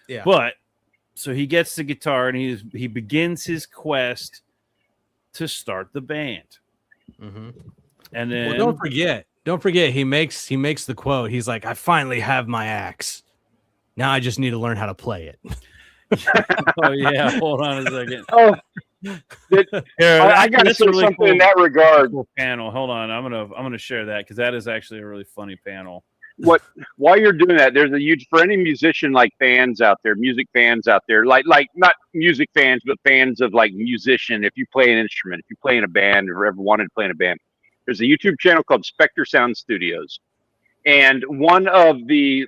Yeah, but so he gets the guitar and he begins his quest to start the band. Mm-hmm. And then don't forget he makes the quote. He's like, I finally have my axe. Now I just need to learn how to play it. Oh yeah, hold on a second. I got to say something cool, in that regard. Cool panel. Hold on, I'm gonna share that because that is actually a really funny panel. While you're doing that, there's a huge for any musician like fans out there, music fans out there, like not music fans, but fans of like musician. If you play an instrument, if you play in a band, or ever wanted to play in a band, there's a YouTube channel called Spectre Sound Studios, and one of the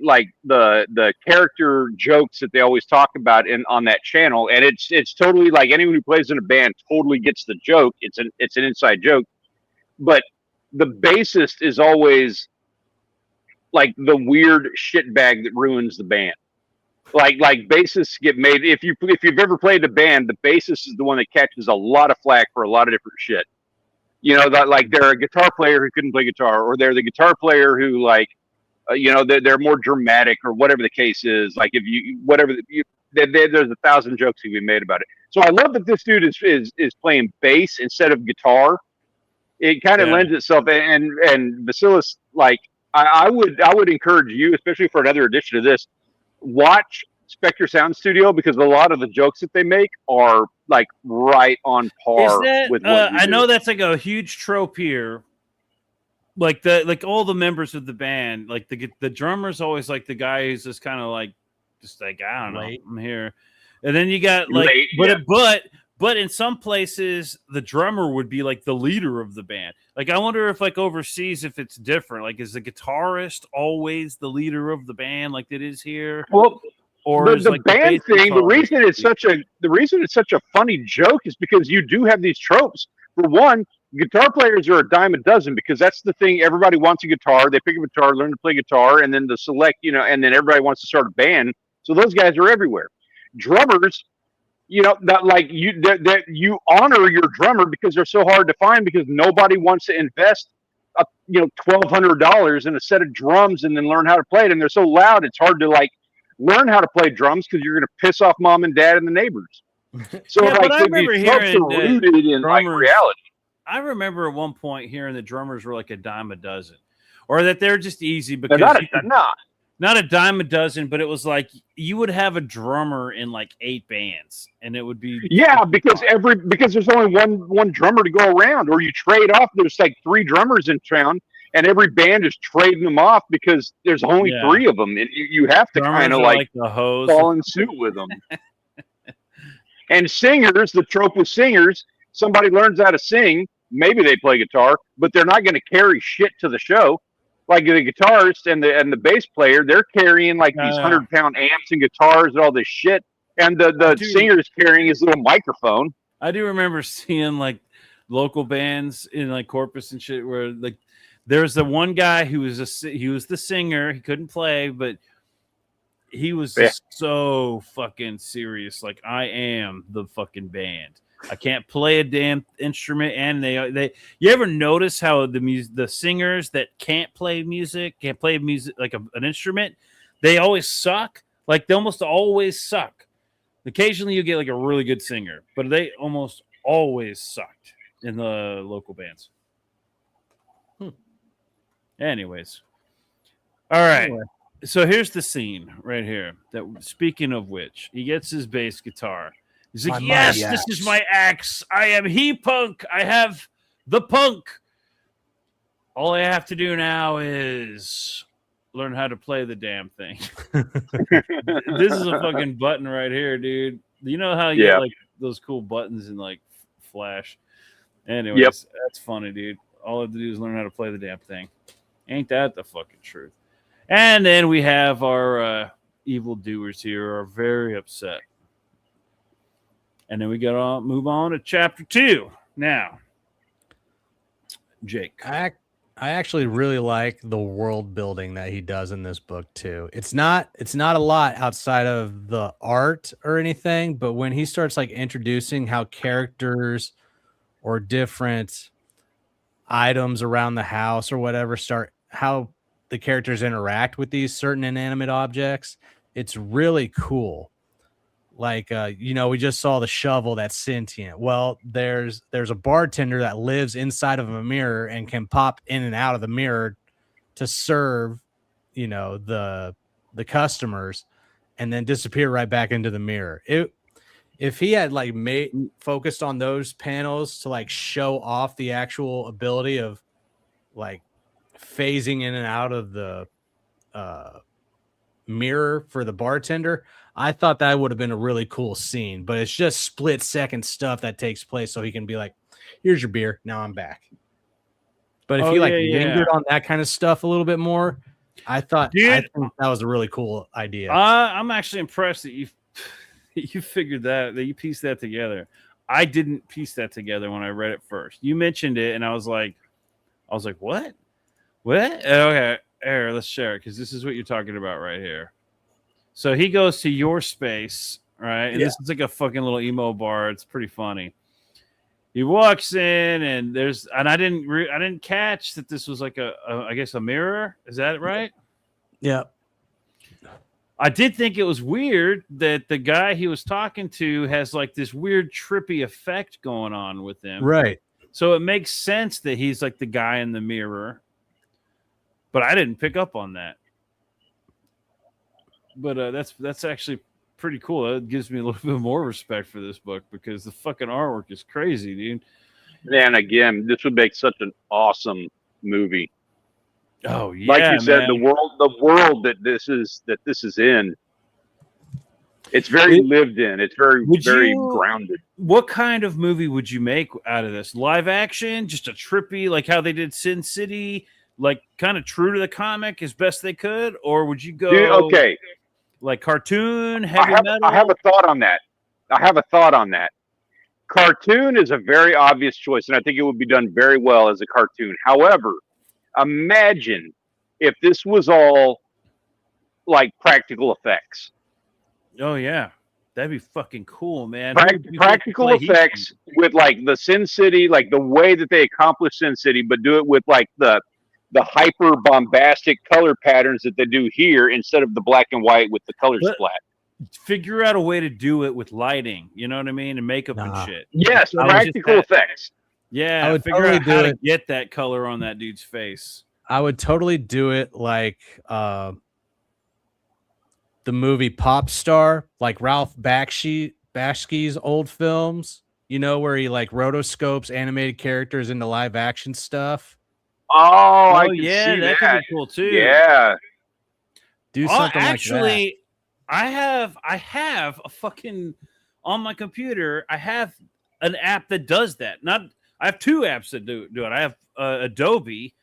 character jokes that they always talk about on that channel, and it's totally like anyone who plays in a band totally gets the joke. It's an inside joke, but the bassist is always like the weird shitbag that ruins the band. Like bassists get made. If you've ever played a band, the bassist is the one that catches a lot of flack for a lot of different shit. You know, that like they're a guitar player who couldn't play guitar, or they're the guitar player who like they're more dramatic or whatever the case is. Like if there's 1,000 jokes to be made about it. So I love that this dude is playing bass instead of guitar. It kind of lends itself, and Bacillus, like I would encourage you, especially for another edition of this, watch Spectre Sound Studio, because a lot of the jokes that they make are like right on par with what you I do. know that's like a huge trope here. Like all the members of the band, like the drummer's always like the guy who's just kind of like, just like, I don't know, I'm here. And then you got like, but in some places the drummer would be like the leader of the band. Like I wonder if like overseas, if it's different. Like is the guitarist always the leader of the band like it is here? Well, or the like band thing, the reason it's such a funny joke is because you do have these tropes. For one, guitar players are a dime a dozen, because that's the thing. Everybody wants a guitar. They pick up a guitar, learn to play guitar, and then the select, and then everybody wants to start a band. So those guys are everywhere. Drummers, that you honor your drummer because they're so hard to find, because nobody wants to invest $1,200 in a set of drums and then learn how to play it. And they're so loud, it's hard to like learn how to play drums because you're going to piss off mom and dad and the neighbors. So but I remember hearing rooted in like reality. I remember at one point hearing the drummers were like a dime a dozen, or that they're just easy because not a dime a dozen, but it was like you would have a drummer in like 8 bands, and it would be because there's only one drummer to go around, or you trade off. There's like 3 drummers in town, and every band is trading them off because there's only 3 of them, and you have to kind of like the hose, fall in suit with them. And singers, the trope with singers, somebody learns how to sing, maybe they play guitar, but they're not going to carry shit to the show. Like the guitarist and the bass player, they're carrying like these 100-pound amps and guitars and all this shit, and the singer's carrying his little microphone. I do remember seeing like local bands in like Corpus and shit where like there's the one guy who was the singer. He couldn't play, but he was just so fucking serious. Like, I am the fucking band. I can't play a damn instrument. And they you ever notice how the singers that can't play music like an instrument, they always suck. Like they almost always suck. Occasionally you get like a really good singer, but they almost always sucked in the local bands. Anyways. All right. Anyway. So here's the scene right here. That speaking of which, he gets his bass guitar. He's like, yes, this is my axe. I am he punk. I have the punk. All I have to do now is learn how to play the damn thing. This is a fucking button right here, dude. You know how you get like those cool buttons in like Flash? Anyways, that's funny, dude. All I have to do is learn how to play the damn thing. Ain't that the fucking truth? And then we have our evil doers here are very upset. And then we got to move on to chapter 2. Now, Jake. I actually really like the world building that he does in this book too. It's not a lot outside of the art or anything, but when he starts like introducing how characters or different items around the house or whatever how the characters interact with these certain inanimate objects, it's really cool. Like, we just saw the shovel that's sentient. Well, there's a bartender that lives inside of a mirror and can pop in and out of the mirror to serve, the customers, and then disappear right back into the mirror. If he had like focused on those panels to like show off the actual ability of like phasing in and out of the mirror for the bartender, I thought that would have been a really cool scene, but it's just split second stuff that takes place so he can be like, here's your beer, now I'm back. But if he lingered on that kind of stuff a little bit more, I think that was a really cool idea. I'm actually impressed that you figured that you pieced that together. I didn't piece that together when I read it first. You mentioned it and I was like, what? Okay, here, let's share it because this is what you're talking about right here. So he goes to your space, right? And this is like a fucking little emo bar. It's pretty funny. He walks in and I didn't catch that this was like I guess a mirror. Is that right? Yeah. I did think it was weird that the guy he was talking to has like this weird trippy effect going on with him. Right. So it makes sense that he's like the guy in the mirror. But I didn't pick up on that. But that's actually pretty cool. That gives me a little bit more respect for this book because the fucking artwork is crazy, dude. And again, this would make such an awesome movie. Oh yeah, like you said, man. the world that this is in. It's very lived in. It's very grounded. What kind of movie would you make out of this? Live action, just a trippy, like how they did Sin City, like kind of true to the comic as best they could, or would you go okay, like cartoon, heavy metal? I have a thought on that. Cartoon is a very obvious choice, and I think it would be done very well as a cartoon. However, imagine if this was all like practical effects. Oh yeah, that'd be fucking cool, man. Practical effects with like the Sin City, like the way that they accomplish Sin City, but do it with like the hyper bombastic color patterns that they do here instead of the black and white with the color splat. Figure out a way to do it with lighting, you know what I mean, and makeup and shit. Yes, practical effects. Yeah, I would figure totally out how do to get that color on that dude's face. I would totally do it like the movie Pop Star, like Ralph Bakshi's old films, you know, where he like rotoscopes animated characters into live action stuff. Oh, I can see that could be cool too. Yeah. Do something actually, like that. I have a fucking on my computer. I have an app that does that. I have two apps that do it. I have Adobe.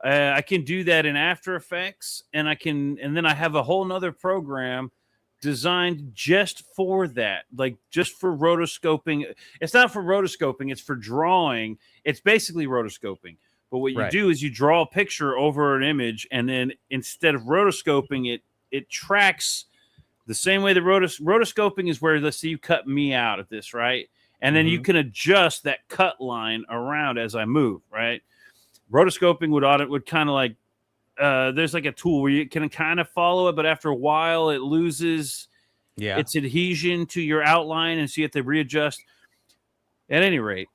I can do that in After Effects, and then I have a whole nother program designed just for that, like just for rotoscoping. It's not for rotoscoping; it's for drawing. It's basically rotoscoping. But what you do is you draw a picture over an image, and then instead of rotoscoping it tracks the same way the rotoscoping is where, let's say you cut me out of this, right? And then you can adjust that cut line around as I move, right? Rotoscoping would kind of like, there's like a tool where you can kind of follow it, but after a while it loses its adhesion to your outline, and so you have to readjust. At any rate,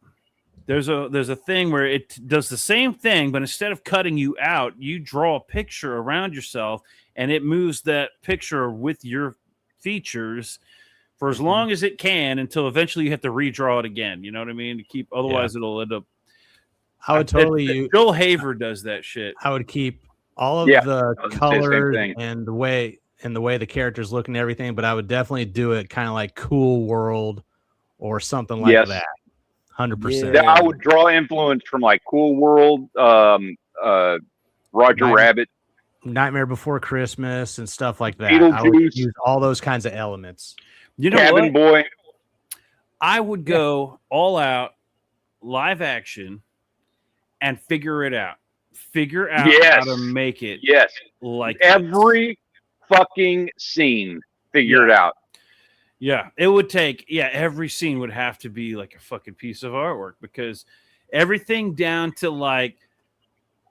there's a thing where it does the same thing, but instead of cutting you out, you draw a picture around yourself, and it moves that picture with your features for as long as it can until eventually you have to redraw it again. You know what I mean? To keep, otherwise it'll end up. I would totally. Bill Haver does that shit. I would keep all of the colors and the way the characters look and everything, but I would definitely do it kind of like Cool World or something like that. 100%. Yeah, I would draw influence from like Cool World, Roger Rabbit, Nightmare Before Christmas, and stuff like that. Beetlejuice. I would use all those kinds of elements. You know Cabin Boy. I would go all out, live action, and figure it out. Figure out how to make it. Yes. Like every fucking scene. Figure it out. Yeah, it would take. Yeah, every scene would have to be like a fucking piece of artwork, because everything down to like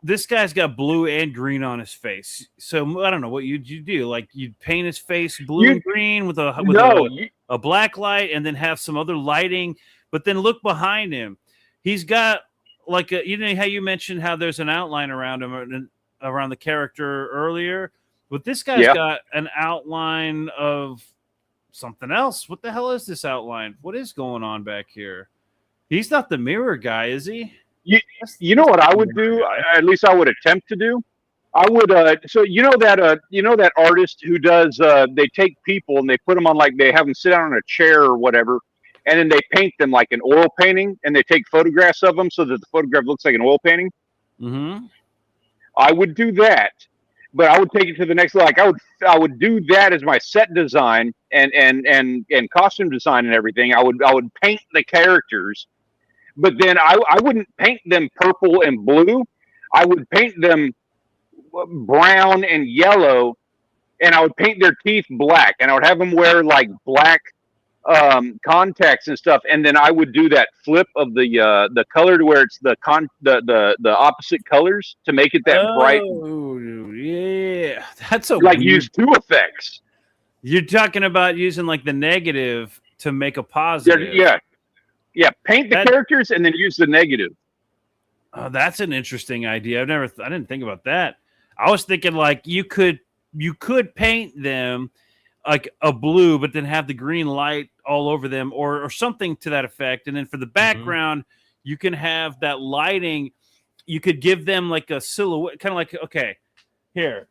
this guy's got blue and green on his face. So I don't know what you do. Like you'd paint his face blue and green with a black light, and then have some other lighting. But then look behind him. He's got like you know how you mentioned how there's an outline around him, around the character earlier. But this guy's got an outline of something else. What the hell is this outline? What is going on back here? He's not the mirror guy, is he? You know what I would do? At least I would attempt to do. I would. So you know that artist who does. They take people and they put them on, like they have them sit down on a chair or whatever, and then they paint them like an oil painting, and they take photographs of them so that the photograph looks like an oil painting. Mm-hmm. I would do that, but I would take it to the next. Like I would do that as my set design and costume design and everything. I would paint the characters. But then I wouldn't paint them purple and blue. I would paint them brown and yellow, and I would paint their teeth black, and I would have them wear like black contacts and stuff. And then I would do that flip of the color to where it's the opposite colors to make it that bright. Yeah, that's a like weird... use two effects. You're talking about using like the negative to make a positive. Yeah. Paint the characters and then use the negative. Oh, that's an interesting idea. I didn't think about that. I was thinking like you could paint them like a blue, but then have the green light all over them, or something to that effect. And then for the background, you can have that lighting. You could give them like a silhouette, kind of like, okay, here,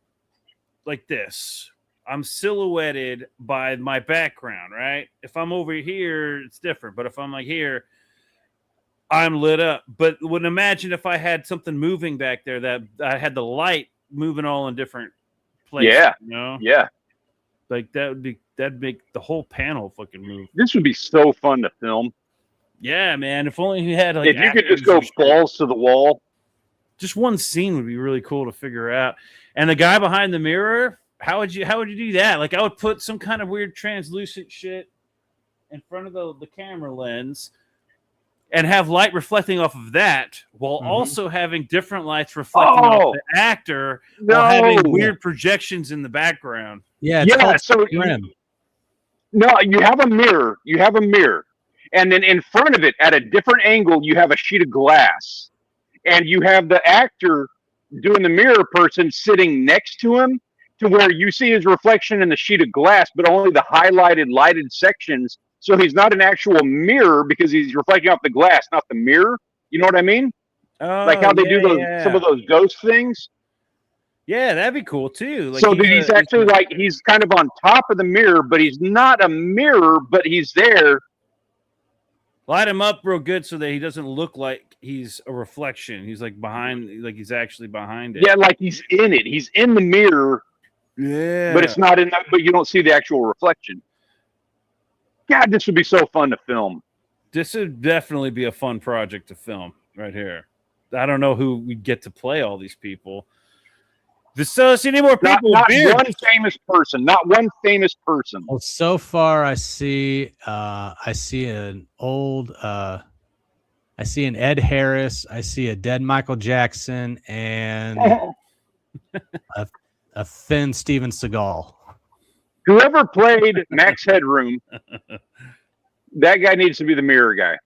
like this. I'm silhouetted by my background, right? If I'm over here, it's different. But if I'm like here, I'm lit up. But would imagine if I had something moving back there, that I had the light moving all in different places. Yeah. You know? Yeah. Like that'd make the whole panel fucking move. This would be so fun to film. Yeah, man. If only you had like, if you could just go balls to the wall. Just one scene would be really cool to figure out. And the guy behind the mirror, how would you do that? Like I would put some kind of weird translucent shit in front of the camera lens and have light reflecting off of that while also having different lights reflecting off the actor while having weird projections in the background. Yeah. So you have a mirror. You have a mirror. And then in front of it, at a different angle, you have a sheet of glass. And you have the actor doing the mirror person sitting next to him, to where you see his reflection in the sheet of glass, but only the highlighted, lighted sections. So he's not an actual mirror because he's reflecting off the glass, not the mirror. You know what I mean? Oh, like how they do some of those ghost things. Yeah, that'd be cool too. Like so he's actually like he's kind of on top of the mirror, but he's not a mirror, but he's there. Light him up real good so that he doesn't look like he's a reflection. He's like behind, like he's actually behind it. Yeah, like he's in it. He's in the mirror. Yeah, but it's not in that. But you don't see the actual reflection. God, this would be so fun to film. This would definitely be a fun project to film right here. I don't know who we get to play all these people. So see any more people? Not one famous person. Not one famous person. Well, so far I see an old I see an Ed Harris, I see a dead Michael Jackson, and a thin Steven Seagal. Whoever played Max Headroom, that guy needs to be the mirror guy.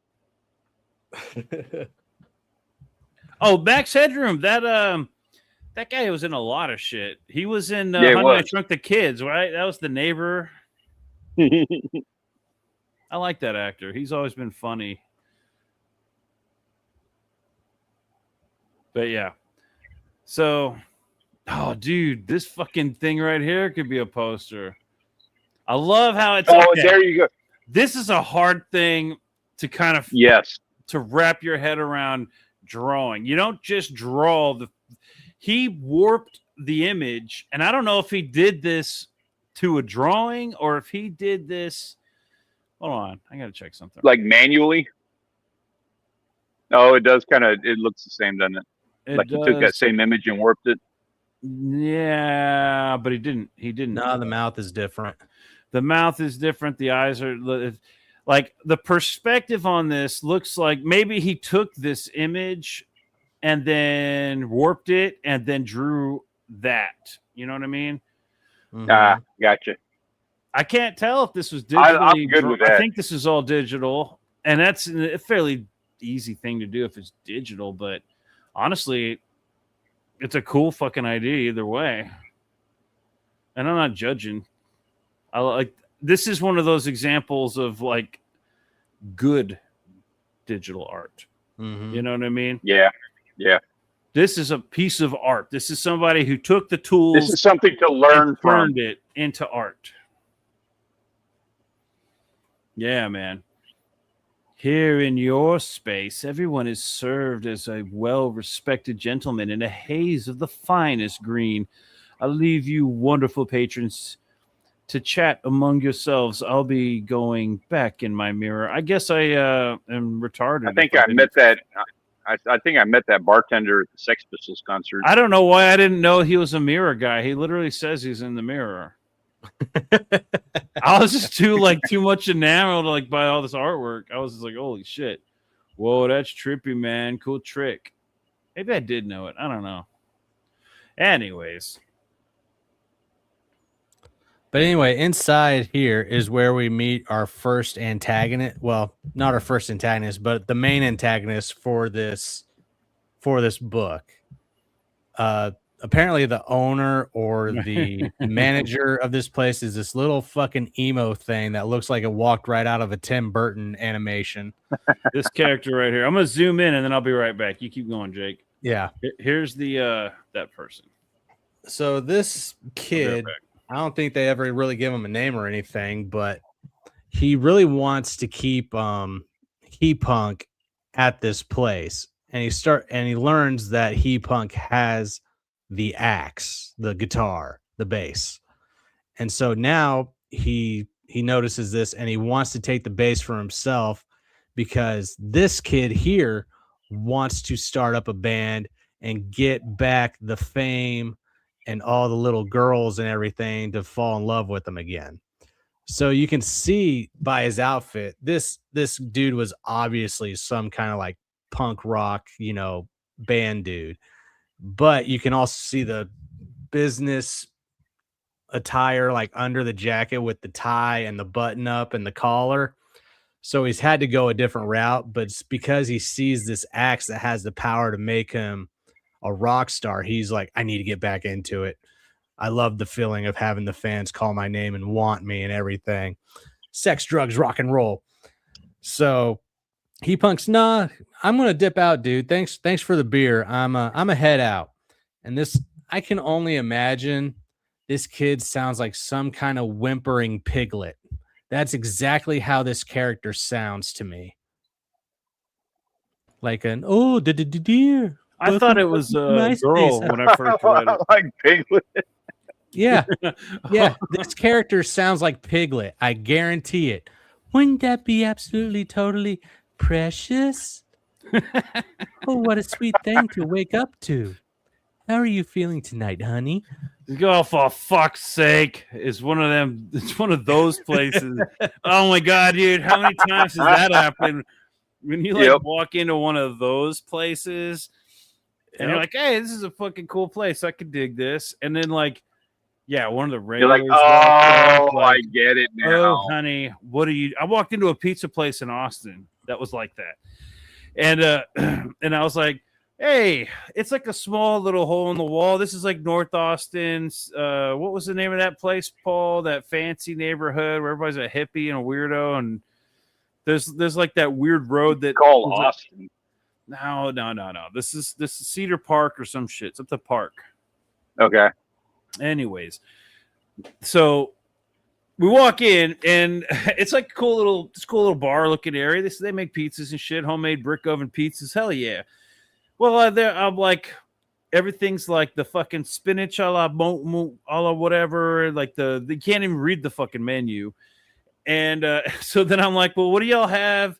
Oh, Max Headroom, that guy was in a lot of shit. He was in Honey, I Shrunk the Kids, right? That was the neighbor. I like that actor. He's always been funny. But yeah. So, oh, dude, this fucking thing right here could be a poster. I love how it's. Oh, there you go. This is a hard thing to kind of to wrap your head around drawing. You don't just draw he warped the image, and I don't know if he did this to a drawing or if he did this. Hold on, I gotta check something. Like manually? Oh, it does kind of. It looks the same, doesn't it? Like he took that same image and warped it. Yeah, but he didn't. He didn't. No, the mouth is different. The mouth is different. The eyes are like the perspective on this looks like maybe he took this image and then warped it and then drew that. You know what I mean? Gotcha. I can't tell if this was digitally. I'm good with that. I think this is all digital, and that's a fairly easy thing to do if it's digital. But honestly, it's a cool fucking idea either way. And I'm not judging. I like this is one of those examples of like good digital art. You know what I mean? Yeah. Yeah. This is a piece of art. This is somebody who took the tools. This is something to learn from. Turned it into art. Yeah, man. Here in your space, everyone is served as a well-respected gentleman in a haze of the finest green. I'll leave you wonderful patrons to chat among yourselves. I'll be going back in my mirror. I guess I am retarded. I think I met that. I think I met that bartender at the Sex Pistols concert. I don't know why I didn't know he was a mirror guy. He literally says he's in the mirror. I was just too much enamored by all this artwork. I was just like, holy shit. Whoa, that's trippy, man. Cool trick. Maybe I did know it. I don't know. Anyways, But anyway, inside here is where we meet our first antagonist. Well, not our first antagonist, but the main antagonist for this book. Apparently the owner or the manager of this place is this little fucking emo thing that looks like it walked right out of a Tim Burton animation. This character right here. I'm gonna zoom in and then I'll be right back. You keep going, Jake. Yeah. Here's the that person. So this kid, I don't think they ever really give him a name or anything, but he really wants to keep He Punk at this place. And he learns that He Punk has the axe, the guitar, the bass. And so now he notices this and he wants to take the bass for himself because this kid here wants to start up a band and get back the fame and all the little girls and everything to fall in love with him again. So you can see by his outfit, this dude was obviously some kind of like punk rock, band dude. But you can also see the business attire like under the jacket with the tie and the button up and the collar. So he's had to go a different route, but it's because he sees this axe that has the power to make him a rock star. He's like, I need to get back into it. I love the feeling of having the fans call my name and want me and everything. Sex, drugs, rock and roll. So He Punk's, nah, I'm gonna dip out, dude. Thanks for the beer. I'm a head out. And this, I can only imagine this kid sounds like some kind of whimpering piglet. That's exactly how this character sounds to me. Like an dear. I thought it was a girl when I first read it. Like Piglet. Yeah. Yeah. This character sounds like Piglet. I guarantee it. Wouldn't that be absolutely, totally precious? Oh, what a sweet thing to wake up to. How are you feeling tonight, honey? Oh, for fuck's sake. It's one of them. It's one of those places. Oh, my God, dude. How many times has that happened? When you walk into one of those places and you're like, hey, this is a fucking cool place. I could dig this. And then one of the regulars. You're like, oh, I get it now. Oh, honey, what are you? I walked into a pizza place in Austin that was like that. And and I was like, hey, it's like a small little hole in the wall. This is like North Austin's. What was the name of that place, Paul? That fancy neighborhood where everybody's a hippie and a weirdo, and there's like that weird road that called Austin. No. This is Cedar Park or some shit. It's up the park. Okay. Anyways, so we walk in and it's like a cool little bar looking area. They make pizzas and shit, homemade brick oven pizzas. Hell yeah. Well, I'm like, everything's like the fucking spinach a la whatever. Like they can't even read the fucking menu. And so then I'm like, well, what do y'all have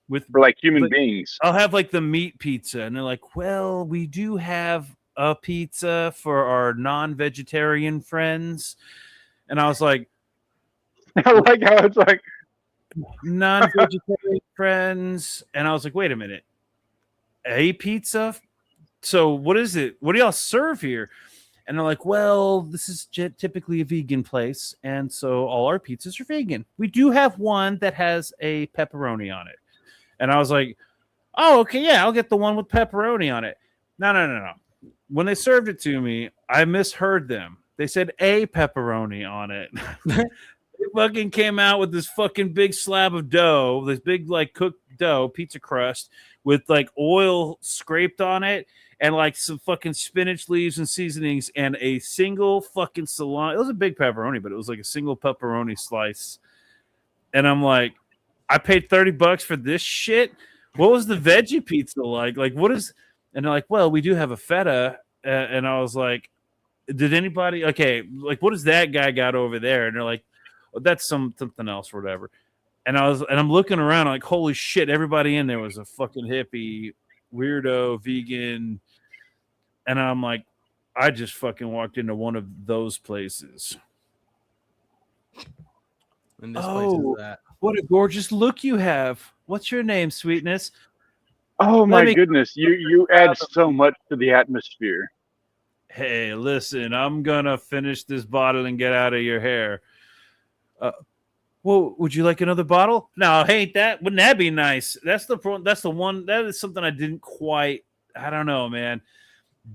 with for like human beings? I'll have like the meat pizza. And they're like, well, we do have a pizza for our non-vegetarian friends. And I was like, I like how it's like non-vegetarian friends. And I was like, wait a minute. A pizza? So what is it? What do y'all serve here? And they're like, well, this is typically a vegan place. And so all our pizzas are vegan. We do have one that has a pepperoni on it. And I was like, oh, okay, yeah, I'll get the one with pepperoni on it. No. When they served it to me, I misheard them. They said a pepperoni on it. They fucking came out with this fucking big slab of dough, this big like cooked dough, pizza crust with like oil scraped on it and like some fucking spinach leaves and seasonings and a single fucking salami. It was a big pepperoni, but it was like a single pepperoni slice. And I'm like, I paid $30 for this shit. What was the veggie pizza like? Like, what is? And they're like, well, we do have a feta. And I was like, did anybody? Okay, like, what does that guy got over there? And they're like, well, that's something else or whatever. And I'm looking around, I'm like, holy shit! Everybody in there was a fucking hippie, weirdo, vegan. And I'm like, I just fucking walked into one of those places. And this place is that. What a gorgeous look you have. What's your name, sweetness? Oh my goodness, you add so much to the atmosphere. hey, listen, I'm gonna finish this bottle and get out of your hair. Well, would you like another bottle? No, ain't that? Wouldn't that be nice? That's the one. That is something I didn't quite. I don't know, man.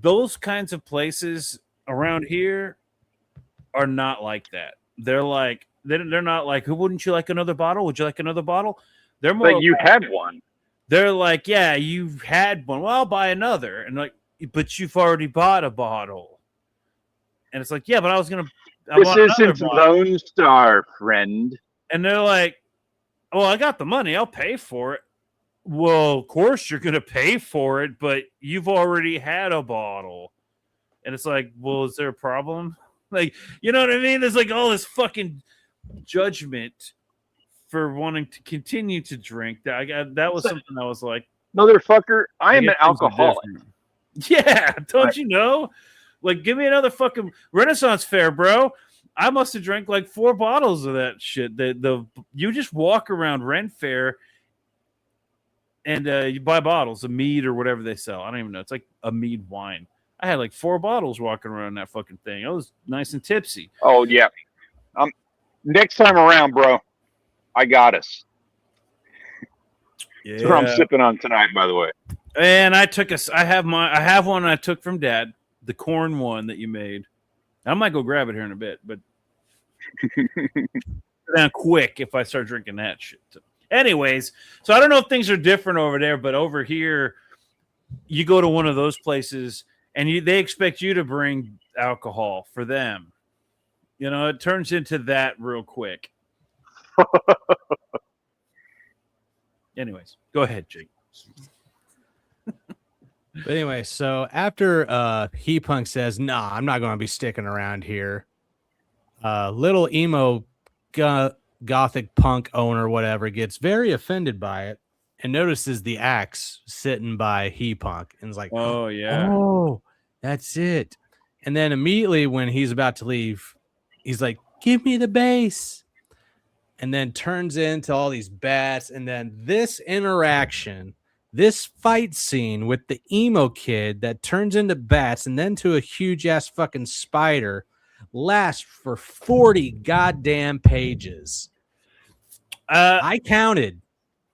Those kinds of places around here are not like that. They're like they're not like, who wouldn't you like another bottle? Would you like another bottle? They're more. But you had one. They're like, yeah, you've had one. Well, I'll buy another. And like, but you've already bought a bottle. And it's like, yeah, but I was gonna. This isn't Lone Star, friend. And they're like, well, I got the money. I'll pay for it. Well, of course you're gonna pay for it, but you've already had a bottle. And it's like, well, is there a problem? Like, you know what I mean? There's like all this fucking judgment for wanting to continue to drink. That was something I was like, motherfucker, I am an alcoholic. Yeah, don't you know? Like, give me another fucking Renaissance fair, bro. I must have drank like 4 bottles of that shit. You just walk around Ren Fair and you buy bottles of mead or whatever they sell. I don't even know. It's like a mead wine. I had like 4 bottles walking around that fucking thing. I was nice and tipsy. Oh yeah. Next time around, bro, I got us. Yeah. That's what I'm sipping on tonight, by the way. And I have one I took from Dad, the corn one that you made. I might go grab it here in a bit, but down quick if I start drinking that shit. Anyways, so I don't know if things are different over there, but over here, you go to one of those places and they expect you to bring alcohol for them. You know, it turns into that real quick. Anyways, go ahead, Jake. But anyway, so after He Punk says, "Nah, I'm not going to be sticking around here," little emo gothic punk owner, whatever, gets very offended by it and notices the axe sitting by He Punk and is like, "Oh yeah, oh, that's it." And then immediately when he's about to leave, he's like, "Give me the bass." And then turns into all these bats. And then this interaction, this fight scene with the emo kid that turns into bats and then to a huge ass fucking spider lasts for 40 goddamn pages. I counted.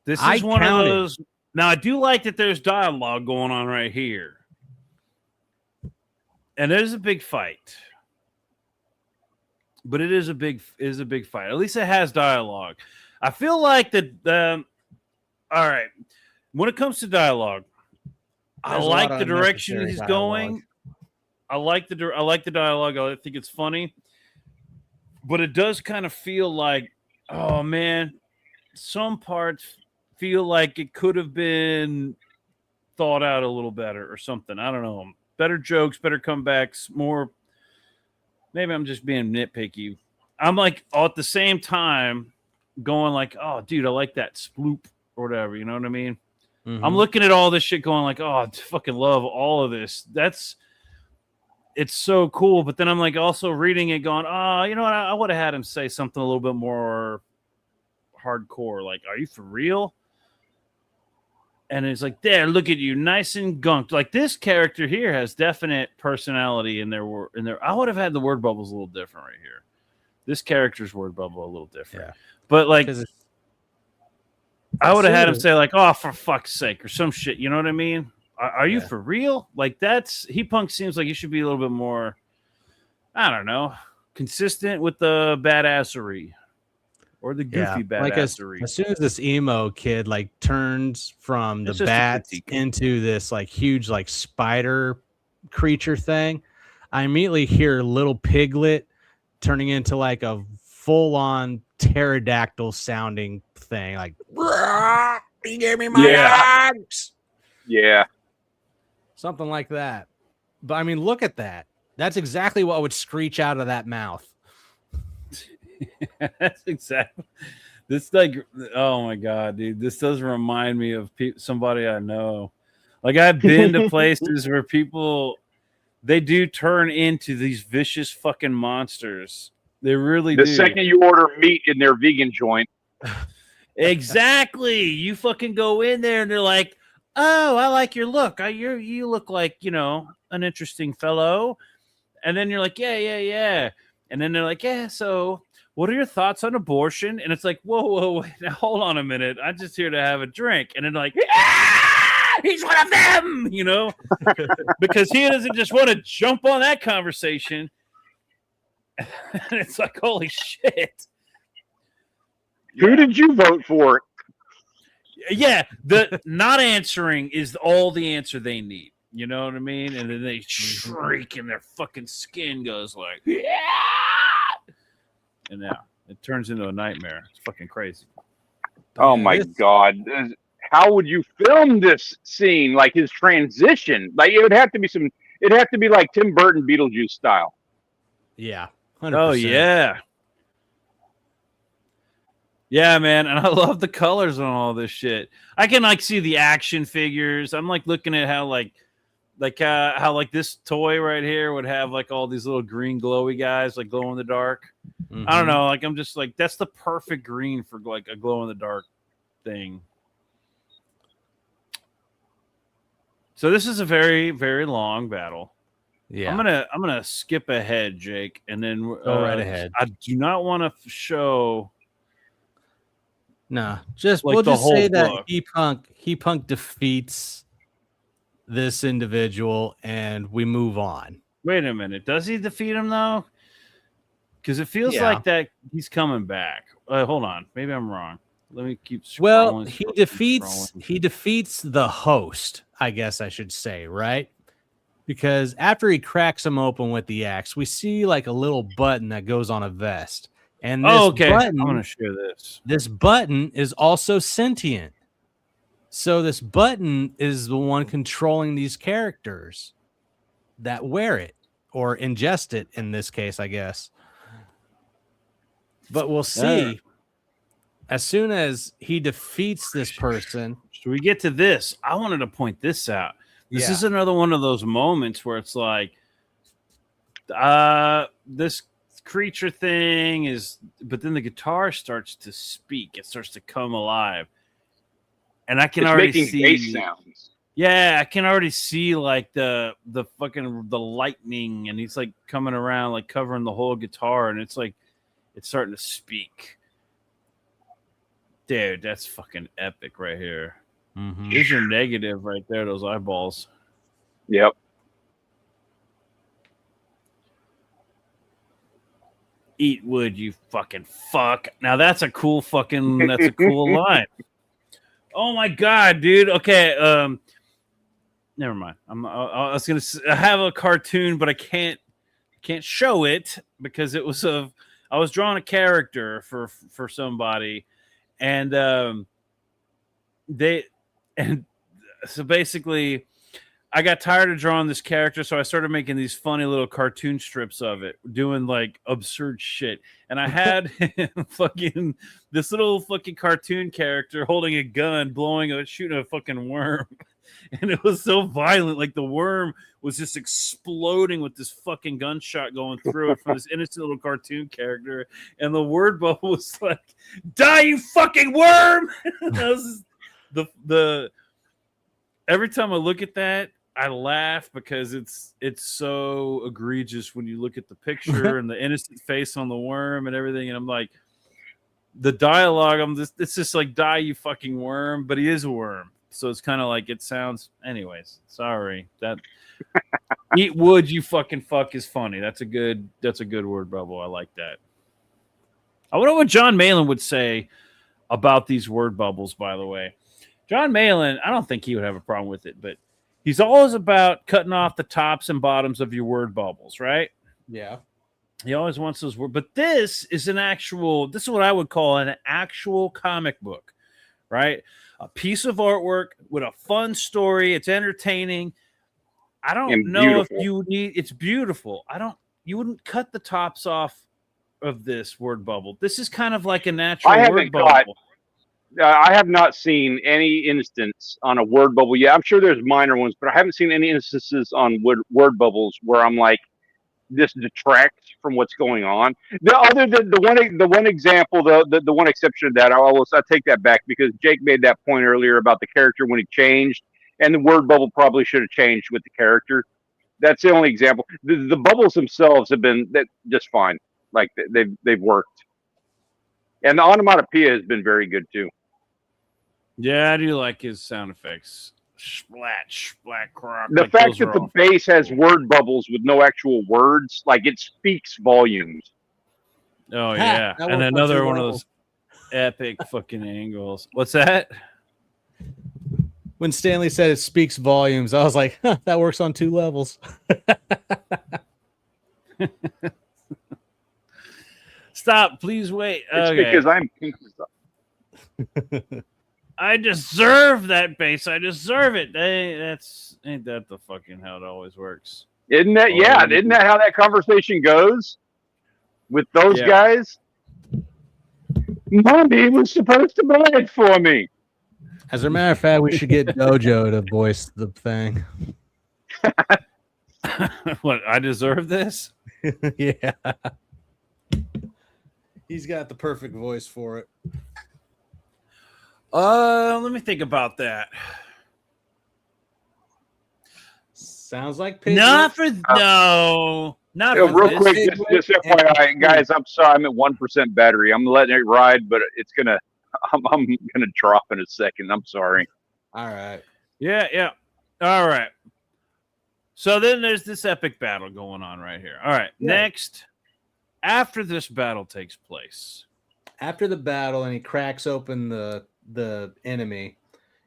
This is one of those. Now, I do like that there's dialogue going on right here. And there's a big fight. But it is a big fight. At least it has dialogue. I feel like that. All right, when it comes to dialogue, I like the direction he's going. I like the dialogue. I think it's funny, but it does kind of feel like, oh man, some parts feel like it could have been thought out a little better or something. I don't know. Better jokes, better comebacks, more. Maybe I'm just being nitpicky. I'm like, at the same time, going like, oh, dude, I like that sploop or whatever. You know what I mean? Mm-hmm. I'm looking at all this shit going like, oh, I fucking love all of this. It's so cool. But then I'm like also reading it going, oh, you know what? I would have had him say something a little bit more hardcore. Like, are you for real? And it's like, there, look at you, nice and gunked. Like this character here has definite personality in their. I would have had the word bubbles a little different right here. This character's word bubble a little different. Yeah. But like, I would have had him say like, oh, for fuck's sake, or some shit. You know what I mean? Are you for real? Like He Punk seems like he should be a little bit more, I don't know, consistent with the badassery. Or the goofy badassery. Like as soon as this emo kid like turns from the bats into this like huge like spider creature thing, I immediately hear Little Piglet turning into like a full-on pterodactyl sounding thing, like he gave me my eggs. Yeah, something like that. But I mean, look at that. That's exactly what would screech out of that mouth. That's exactly this. Like, oh my god, dude, this does remind me of somebody I know. Like, I've been to places where people they do turn into these vicious fucking monsters. They really do. The second you order meat in their vegan joint, exactly. You fucking go in there and they're like, "Oh, I like your look. You look like an interesting fellow." And then you're like, yeah. And then they're like, yeah, so what are your thoughts on abortion? And it's like, whoa, wait, now hold on a minute. I'm just here to have a drink. And then like, he's one of them, because he doesn't just want to jump on that conversation. And it's like, holy shit. Who did you vote for? Yeah, the not answering is all the answer they need. You know what I mean? And then they shriek and their fucking skin goes like, yeah! And now it turns into a nightmare. It's fucking crazy. Oh my God. How would you film this scene? Like his transition? Like it would have to be like Tim Burton Beetlejuice style. Yeah. 100%. Oh yeah. Yeah, man, and I love the colors on all this shit. I can like see the action figures. I'm like looking at how how this toy right here would have like all these little green glowy guys like glow in the dark. Mm-hmm. I don't know, like I'm just like that's the perfect green for like a glow in the dark thing. So this is a very, very long battle. Yeah, I'm gonna skip ahead, Jake, and then go right ahead. I do not want to show. Nah, we'll just say that he punk defeats this individual, and we move on. Wait a minute, does he defeat him though? Because it feels like that he's coming back. Hold on, maybe I'm wrong. Let me keep scrolling. Well, he defeats the host, I guess I should say, right? Because after he cracks him open with the axe, we see like a little button that goes on a vest. And this button, I'm going to share this. This button is also sentient. So this button is the one controlling these characters that wear it or ingest it in this case, I guess. But we'll see. As soon as he defeats this person. Should we get to this? I wanted to point this out. This is another one of those moments where it's like, this creature thing is, but then the guitar starts to speak. It starts to come alive, and I can already see bass sounds. Yeah, I can already see like the lightning, and he's like coming around, like covering the whole guitar, and it's like it's starting to speak. Dude, that's fucking epic right here. Mm-hmm. Here's your negative right there, those eyeballs. Yep. Eat wood, you fucking fuck. Now that's a cool line. Oh my God, dude. Okay. Never mind. I was going to have a cartoon, but I can't show it because it was I was drawing a character for somebody. And so basically I got tired of drawing this character, so I started making these funny little cartoon strips of it, doing like absurd shit. And I had this little fucking cartoon character holding a gun, shooting a fucking worm. And it was so violent, like the worm was just exploding with this fucking gunshot going through it from this innocent little cartoon character. And the word bubble was like, "Die, you fucking worm!" That was the every time I look at that, I laugh because it's so egregious when you look at the picture and the innocent face on the worm and everything. And I'm like, the dialogue, it's just like, "Die, you fucking worm," but he is a worm. So it's kind of like it sounds. Anyways, sorry. That "eat wood, you fucking fuck" is funny. That's a good word bubble. I like that. I wonder what John Malin would say about these word bubbles, by the way. John Malin, I don't think he would have a problem with it, but he's always about cutting off the tops and bottoms of your word bubbles, right? Yeah. He always wants those words. But this is this is what I would call an actual comic book, right? A piece of artwork with a fun story. It's entertaining. I don't know if you need, it's beautiful. You wouldn't cut the tops off of this word bubble. This is kind of like a natural word bubble. I have not seen any instance on a word bubble yet. I'm sure there's minor ones, but I haven't seen any instances on word bubbles where I'm like, this detracts from what's going on. The one example, the one exception to that, I take that back because Jake made that point earlier about the character when he changed, and the word bubble probably should have changed with the character. That's the only example. The bubbles themselves have been just fine. Like they've worked, and the onomatopoeia has been very good too. Yeah, I do like his sound effects. Splat, splat, crock. The like fact that the bass has word bubbles with no actual words, like it speaks volumes. Oh yeah, and another one of those epic fucking angles. What's that? When Stanley said it speaks volumes, I was like, huh, that works on 2 levels. Stop, please wait. It's okay. because I'm pink. I deserve that bass. I deserve it. Ain't that the fucking how it always works? Isn't that Isn't that how that conversation goes with those guys? Mommy was supposed to buy it for me. As a matter of fact, we should get Dojo to voice the thing. What? I deserve this? Yeah. He's got the perfect voice for it. Let me think about that. Sounds like not for real quick. Just FYI, guys. I'm sorry, I'm at 1% battery. I'm letting it ride, but I'm gonna drop in a second. I'm sorry. All right. Yeah. All right. So then there's this epic battle going on right here. All right. Yeah. Next, after this battle takes place, after the battle, and he cracks open the enemy,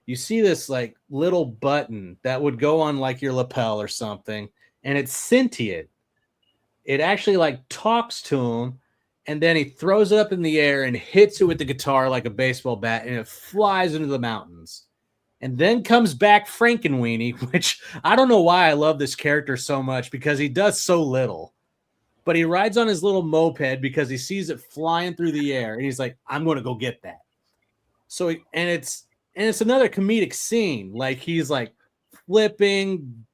you see this like little button that would go on like your lapel or something, and it's sentient. It actually like talks to him, and then he throws it up in the air and hits it with the guitar like a baseball bat, and it flies into the mountains. And then comes back Frankenweenie, which I don't know why I love this character so much because he does so little. But he rides on his little moped because he sees it flying through the air, and he's like, "I'm going to go get that." So, it's another comedic scene. Like he's like flipping,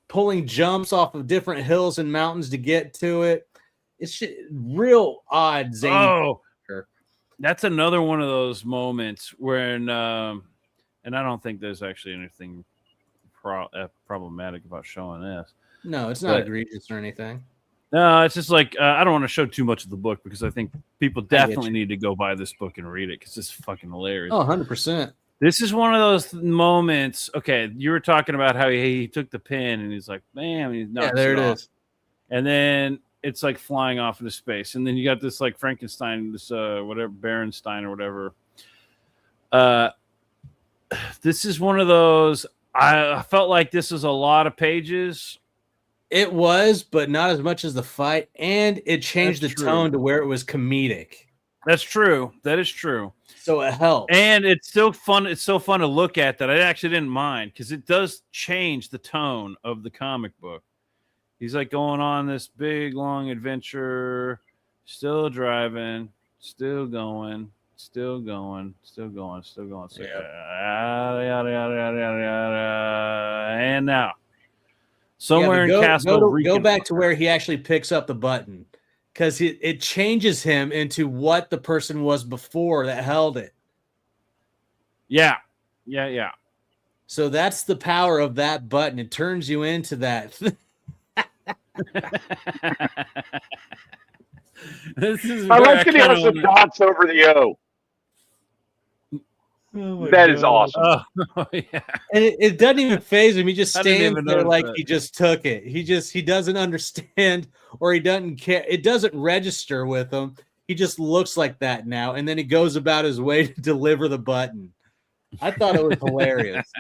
pulling jumps off of different hills and mountains to get to it. It's just real odd, zany. Oh, that's another one of those moments when, and I don't think there's actually anything problematic about showing this. No, it's not egregious or anything. No, it's just like I don't want to show too much of the book because I think people definitely need to go buy this book and read it because it's fucking hilarious. Oh, 100%. This is one of those moments. Okay, you were talking about how he took the pin and he's like, "Man," he's knocks there it off. is. And then it's like flying off into space, and then you got this like Frankenstein, this whatever Berenstein or whatever. This is one of those. I felt like this was a lot of pages. It was, but not as much as the fight, and it changed the tone to where it was comedic. That's true. That is true. So it helps. And it's still fun. It's so fun to look at that I actually didn't mind because it does change the tone of the comic book. He's like going on this big, long adventure, still driving, still going. Still going. So, yada, yada, yada, yada, and now. Somewhere in Castle. Go back to where he actually picks up the button because it changes him into what the person was before that held it. Yeah. So that's the power of that button. It turns you into that. I like that he has some dots over the O. Oh that is awesome. Oh, yeah. And it doesn't even faze him. He just stands there like he just took it. He doesn't understand or he doesn't care. It doesn't register with him. He just looks like that now. And then he goes about his way to deliver the button. I thought it was hilarious.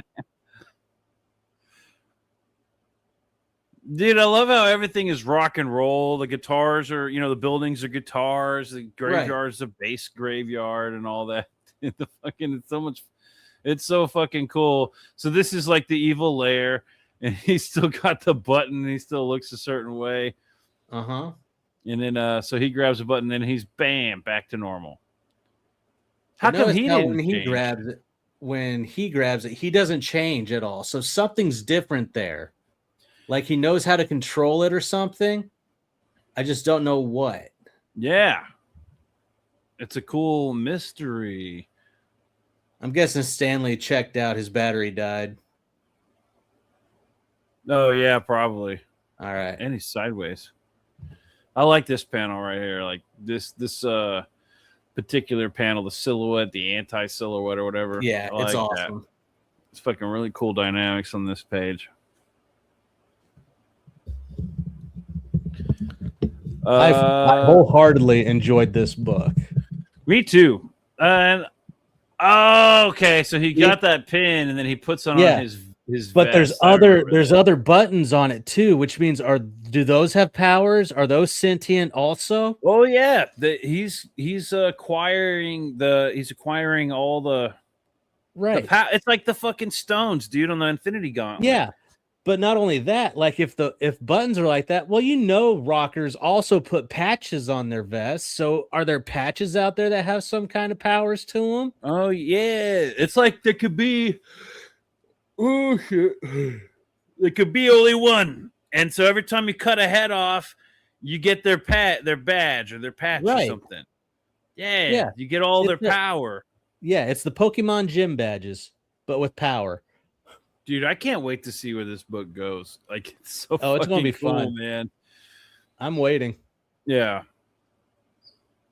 Dude, I love how everything is rock and roll. The guitars are, the buildings are guitars. The graveyard is a bass graveyard and all that. It's so fucking cool. So this is like the evil lair, and he's still got the button. And he still looks a certain way. And then so he grabs a button, and he's bam back to normal. How come he didn't? When he grabs it, he doesn't change at all. So something's different there. Like he knows how to control it or something. I just don't know what. Yeah, it's a cool mystery. I'm guessing Stanley checked out. His battery died. Oh, yeah, probably. All right. And he's sideways. I like this panel right here. Like this particular panel, the silhouette, the anti-silhouette or whatever. Yeah, I like it's awesome. That. It's fucking really cool dynamics on this page. I wholeheartedly enjoyed this book. Me too. And okay, so he got that pin and then he puts on his but vest. there's other buttons on it too, which means do those have powers? Are those sentient also? Oh yeah, he's acquiring all the right. It's like the fucking stones, dude, on the Infinity Gauntlet. Yeah, but not only that, like if buttons are like that, well, rockers also put patches on their vests. So are there patches out there that have some kind of powers to them? Oh yeah, it's like there could be. Oh shit! There could be only one, and so every time you cut a head off, you get their badge or their patch or something. Yeah, you get all their power. Yeah, it's the Pokemon gym badges, but with power. Dude, I can't wait to see where this book goes. Like, it's so it's gonna be cool, fun, man. I'm waiting. Yeah,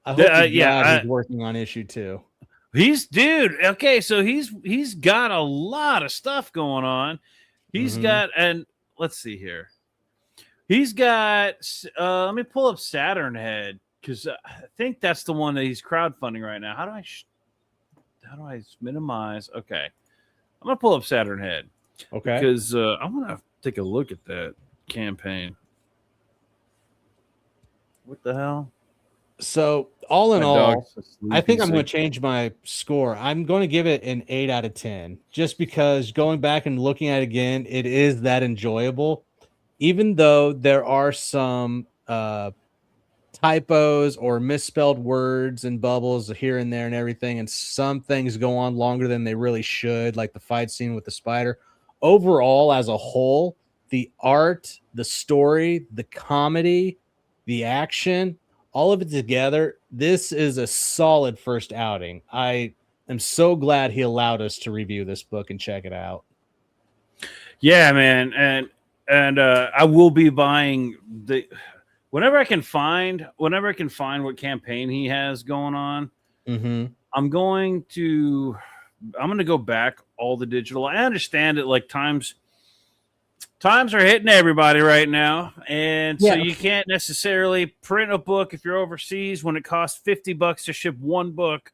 I hope he's working on issue 2. Okay, so he's got a lot of stuff going on. He's got, and let's see here. He's got, let me pull up Saturn Head, because I think that's the one that he's crowdfunding right now. How do I minimize? Okay. I'm going to pull up Saturn Head. Okay. Because I want to take a look at that campaign. What the hell? So, all in all, I think I'm going to change my score. I'm going to give it an 8 out of 10, just because going back and looking at it again, it is that enjoyable. Even though there are some typos or misspelled words and bubbles here and there and everything, and some things go on longer than they really should, like the fight scene with the spider. Overall, as a whole, the art, the story, the comedy, the action, all of it together, this is a solid first outing. I am so glad he allowed us to review this book and check it out. Yeah, man. And I will be buying whenever I can find what campaign he has going on. I'm going to go back all the digital. I understand it, like times are hitting everybody right now, and so you can't necessarily print a book if you're overseas when it costs $50 to ship one book.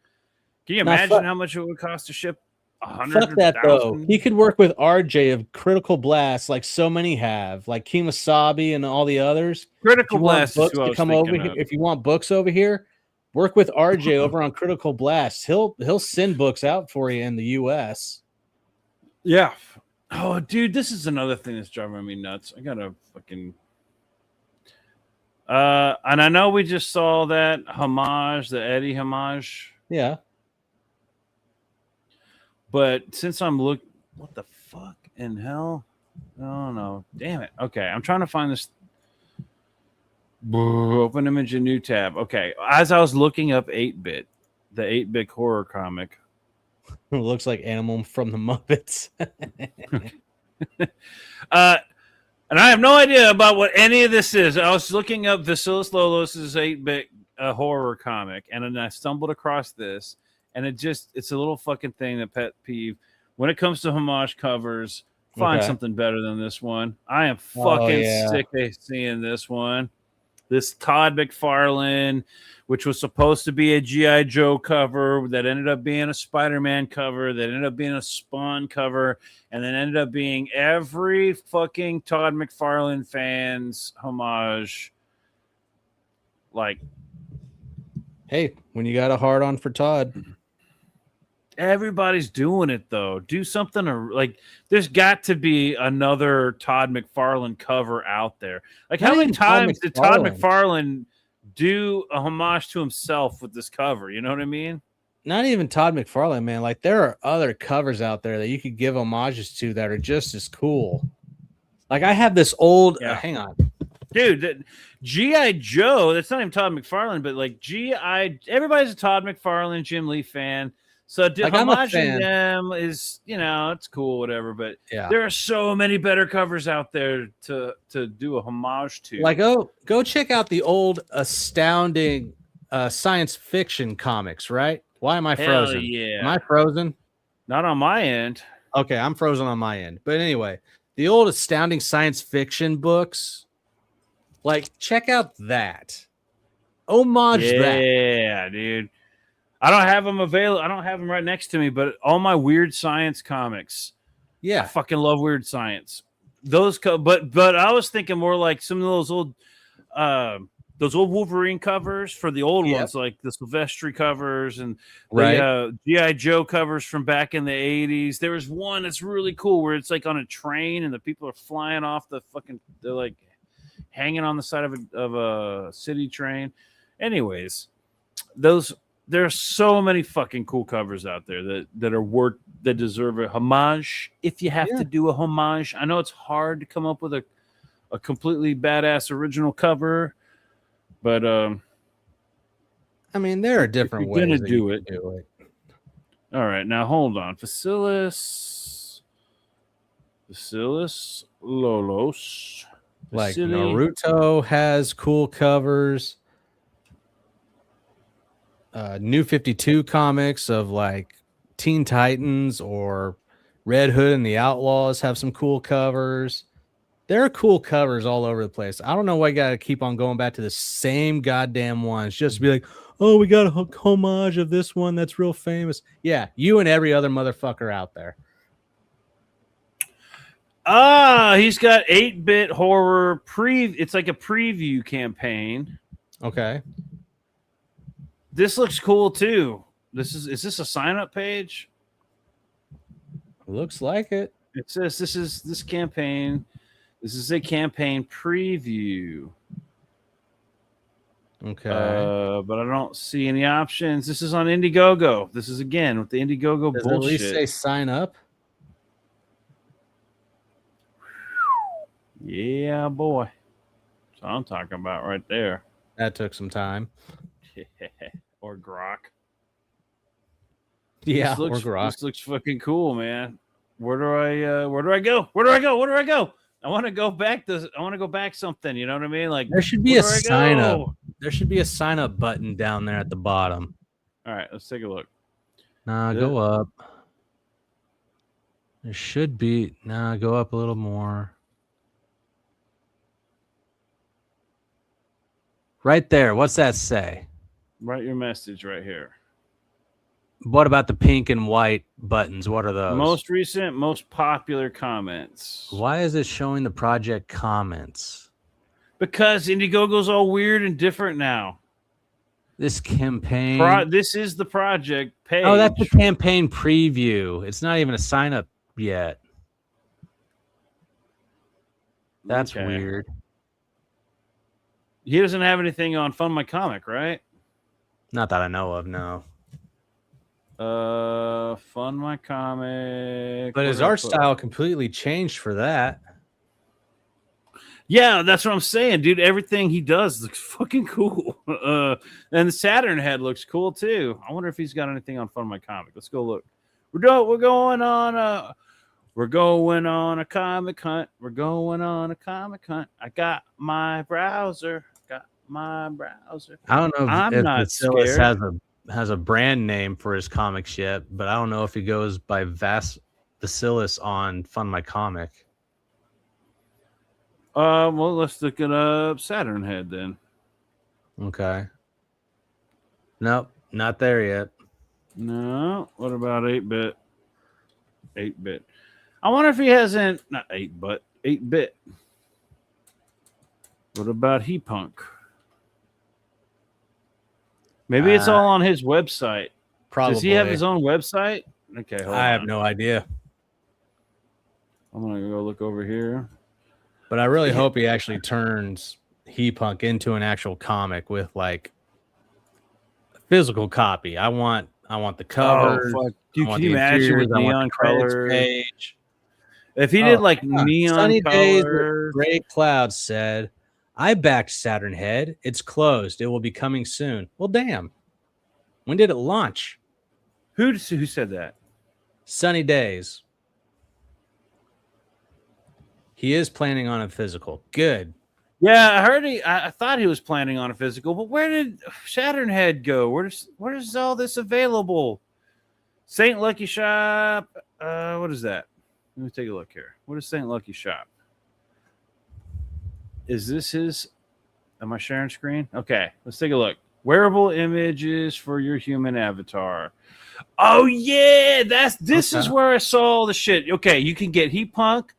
Can you imagine how much it would cost to ship 100? Fuck that though. He could work with RJ of Critical Blast, like so many have, like Kemosabe and all the others. Critical Blast books to come over here. If you want books over here, work with RJ over on Critical Blast. He'll send books out for you in the US. Yeah. Oh, dude, this is another thing that's driving me nuts. I gotta fucking. And I know we just saw that homage, the Eddie homage. Yeah. But since I'm what the fuck in hell? Oh no, damn it. Okay, I'm trying to find this. Open image, a new tab. Okay, as I was looking up 8-bit, the 8-bit horror comic. It looks like Animal from the Muppets. And I have no idea about what any of this is. I was looking up Vasilis Lolos' 8-bit horror comic, and then I stumbled across this, and it's a little fucking thing, that pet peeve. When it comes to homage covers, find something better than this one. I am fucking sick of seeing this one. This Todd McFarlane, which was supposed to be a G.I. Joe cover, that ended up being a Spider-Man cover, that ended up being a Spawn cover, and then ended up being every fucking Todd McFarlane fan's homage. Like, hey, when you got a hard on for Todd. Everybody's doing it though. Do something like there's got to be another Todd McFarlane cover out there. Like how many times did Todd McFarlane do a homage to himself with this cover? You know what I mean? Not even Todd McFarlane, man. Like there are other covers out there that you could give homages to that are just as cool. Like I have this old hang on. Dude, G.I. Joe, that's not even Todd McFarlane, but like everybody's a Todd McFarlane, Jim Lee fan. So Like, I'm a homaging fan. them is, it's cool, whatever. But Yeah. there are so many better covers out there to do a homage to. Like, go check out the old Astounding science fiction comics, right? Why am I Hell frozen? yeah. Am I frozen? Not on my end. Okay, I'm frozen on my end. But anyway, the old Astounding science fiction books, like, check out that. Homage that. Yeah, dude. I don't have them available. I don't have them right next to me, but all my Weird Science comics. I Yeah. fucking love Weird Science. But I was thinking more like some of those old Wolverine covers for the old ones, like the Silvestri covers and the G.I. Joe covers from back in the 80s. There was one that's really cool where it's like on a train and the people are flying off they're like hanging on the side of a city train. Anyways, there are so many fucking cool covers out there that deserve a homage. If you have to do a homage, I know it's hard to come up with a completely badass original cover, but I mean, there are different ways to do it. All right, now hold on. Facilis Lolos. Like Naruto has cool covers. New 52 comics of like Teen Titans or Red Hood and the Outlaws have some cool covers. There are cool covers all over the place. I don't know why you got to keep on going back to the same goddamn ones just to be like, oh, we got a homage of this one that's real famous. Yeah, you and every other motherfucker out there. He's got 8-bit horror it's like a preview campaign. Okay. This looks cool too. Is this a sign-up page? Looks like it. It says this campaign. This is a campaign preview. Okay. But I don't see any options. This is on Indiegogo. This is again with the Indiegogo Does bullshit. it at least say sign up? Yeah, boy. That's what I'm talking about right there. That took some time. Or Grok. Yeah, or Grok. This looks fucking cool, man. Where do I go? I want to go back something, you know what I mean? Like there should be a sign up. There should be a sign up button down there at the bottom. All right, let's take a look. Nah, go up. There should be. Nah, go up a little more. Right there. What's that say? Write your message right here. What about the pink and white buttons? What are those? Most recent, most popular comments. Why is it showing the project comments? Because Indiegogo's all weird and different now. This campaign. This is the project page. Oh, that's the campaign preview. It's not even a sign up yet. That's weird. He doesn't have anything on Fund My Comic, right? Not that I know of, no. Fund My Comic. But his art style completely changed for that. Yeah, that's what I'm saying, dude. Everything he does looks fucking cool. And the Saturn head looks cool too. I wonder if he's got anything on Fund My Comic. Let's go look. We're going on a comic hunt. We're going on a comic hunt. I got my browser. I don't know if Facilis has a brand name for his comics yet, but I don't know if he goes by Facilis on Fund My Comic. Well, let's look it up. Saturn Head then. Okay. Nope, not there yet. No. What about 8-bit? 8-bit. I wonder if he hasn't not 8, but 8-bit. What about He Punk? Maybe it's all on his website. Probably. Does he have his own website? Okay, I have no idea. I'm gonna go look over here. But I really hope he actually turns He Punk into an actual comic with like a physical copy. I want the covers. Oh, fuck. Dude, can you imagine with neon colors? Page. If he did like neon Sunny colors. Days with Gray Clouds said, I backed Saturn Head. It's closed. It will be coming soon. Well, damn. When did it launch? Who said that? Sunny Days. He is planning on a physical. Good. Yeah, I heard I thought he was planning on a physical, but where did Saturn Head go? Where's all this available? Saint Lucky Shop. What is that? Let me take a look here. What is Saint Lucky Shop? Is this his? Am I sharing screen? Okay, let's take a look. Wearable images for your human avatar. Oh yeah, this is where I saw all the shit. Okay, you can get Heat Punk.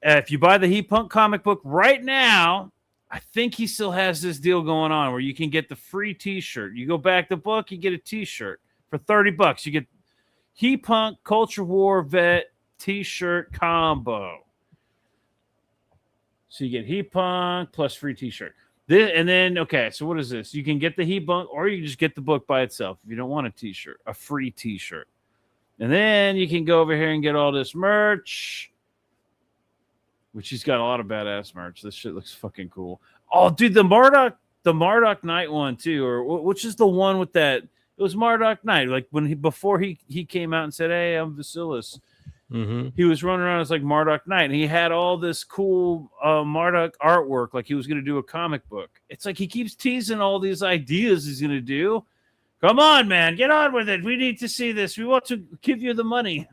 If you buy the Heat Punk comic book right now, I think he still has this deal going on where you can get the free T-shirt. You go back the book, you get a T-shirt for $30. You get Heat Punk Culture War Vet T-shirt combo. So you get Heat Punk plus free T-shirt. And then, okay, so what is this? You can get the Heat Punk, or you can just get the book by itself if you don't want a T-shirt, a free T-shirt. And then you can go over here and get all this merch, which he's got a lot of badass merch. This shit looks fucking cool. Oh, dude, the Marduk Knight one too, or which is the one with that? It was Marduk Knight, like before he came out and said, "Hey, I'm Vasilis." Mm-hmm. He was running around as like Marduk Knight, and he had all this cool Marduk artwork, like he was going to do a comic book. It's like he keeps teasing all these ideas he's going to do. Come on, man, get on with it. We need to see this. We want to give you the money.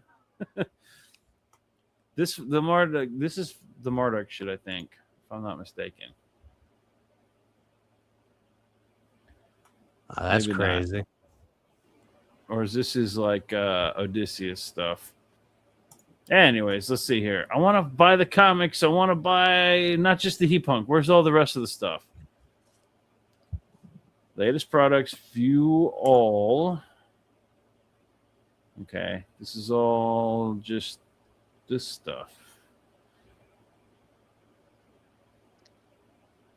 This is the Marduk shit, I think, if I'm not mistaken. Oh, that's Maybe crazy. not. Or is this his like Odysseus stuff? Anyways, let's see here. I want to buy the comics. I want to buy not just the Heat Punk. Where's all the rest of the stuff? Latest products, view all. Okay, this is all just this stuff.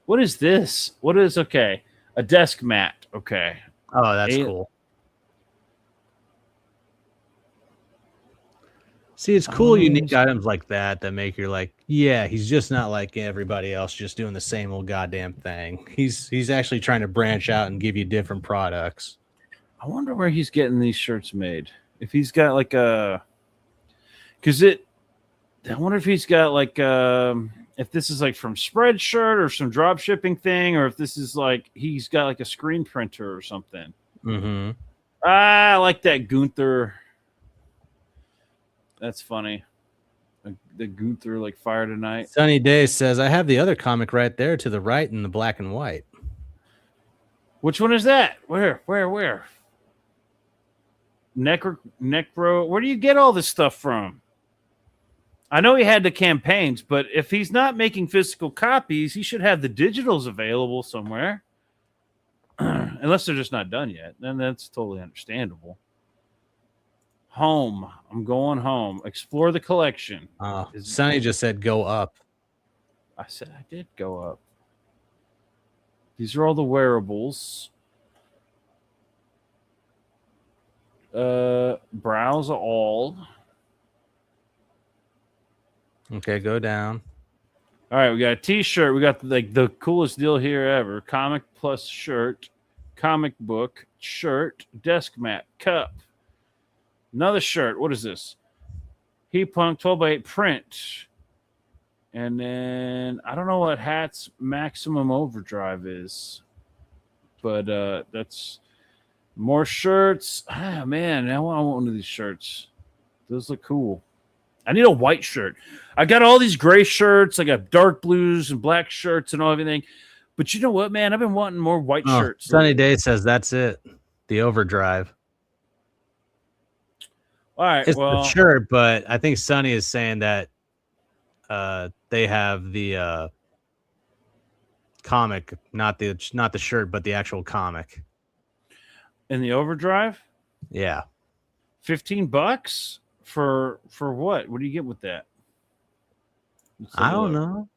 What is this? What is okay? A desk mat. Okay. Oh, that's cool. See, it's cool, unique items like that make you like, yeah, he's just not like everybody else, just doing the same old goddamn thing. He's actually trying to branch out and give you different products. I wonder where he's getting these shirts made. If he's got like I wonder if he's got like if this is like from Spreadshirt or some drop shipping thing, or if this is like he's got like a screen printer or something. Mm-hmm. I like that Gunther. That's funny. The Gunther like Fire Tonight. Sunny Day says, I have the other comic right there to the right in the black and white. Which one is that? Where? Necro. Where do you get all this stuff from? I know he had the campaigns, but if he's not making physical copies, he should have the digitals available somewhere. Unless they're just not done yet. Then that's totally understandable. Home. I'm going home. Explore the collection. Sonny just said go up. I said I did go up. These are all the wearables. Browse all. Okay, go down. All right, we got a T-shirt. We got like the coolest deal here ever. Comic plus shirt, comic book, shirt, desk mat, cup. Another shirt. What is this? Heat Punk 12x8 print. And then I don't know what Hat's Maximum Overdrive is. But that's more shirts. Ah, man, I want one of these shirts. Those look cool. I need a white shirt. I got all these gray shirts. I got dark blues and black shirts and all everything. But you know what, man? I've been wanting more white shirts. Sunny Day says that's it. The Overdrive. All right, it's the shirt, but I think Sunny is saying that they have the comic, not the shirt, but the actual comic. In the Overdrive? Yeah. $15 for what? What do you get with that? I don't know.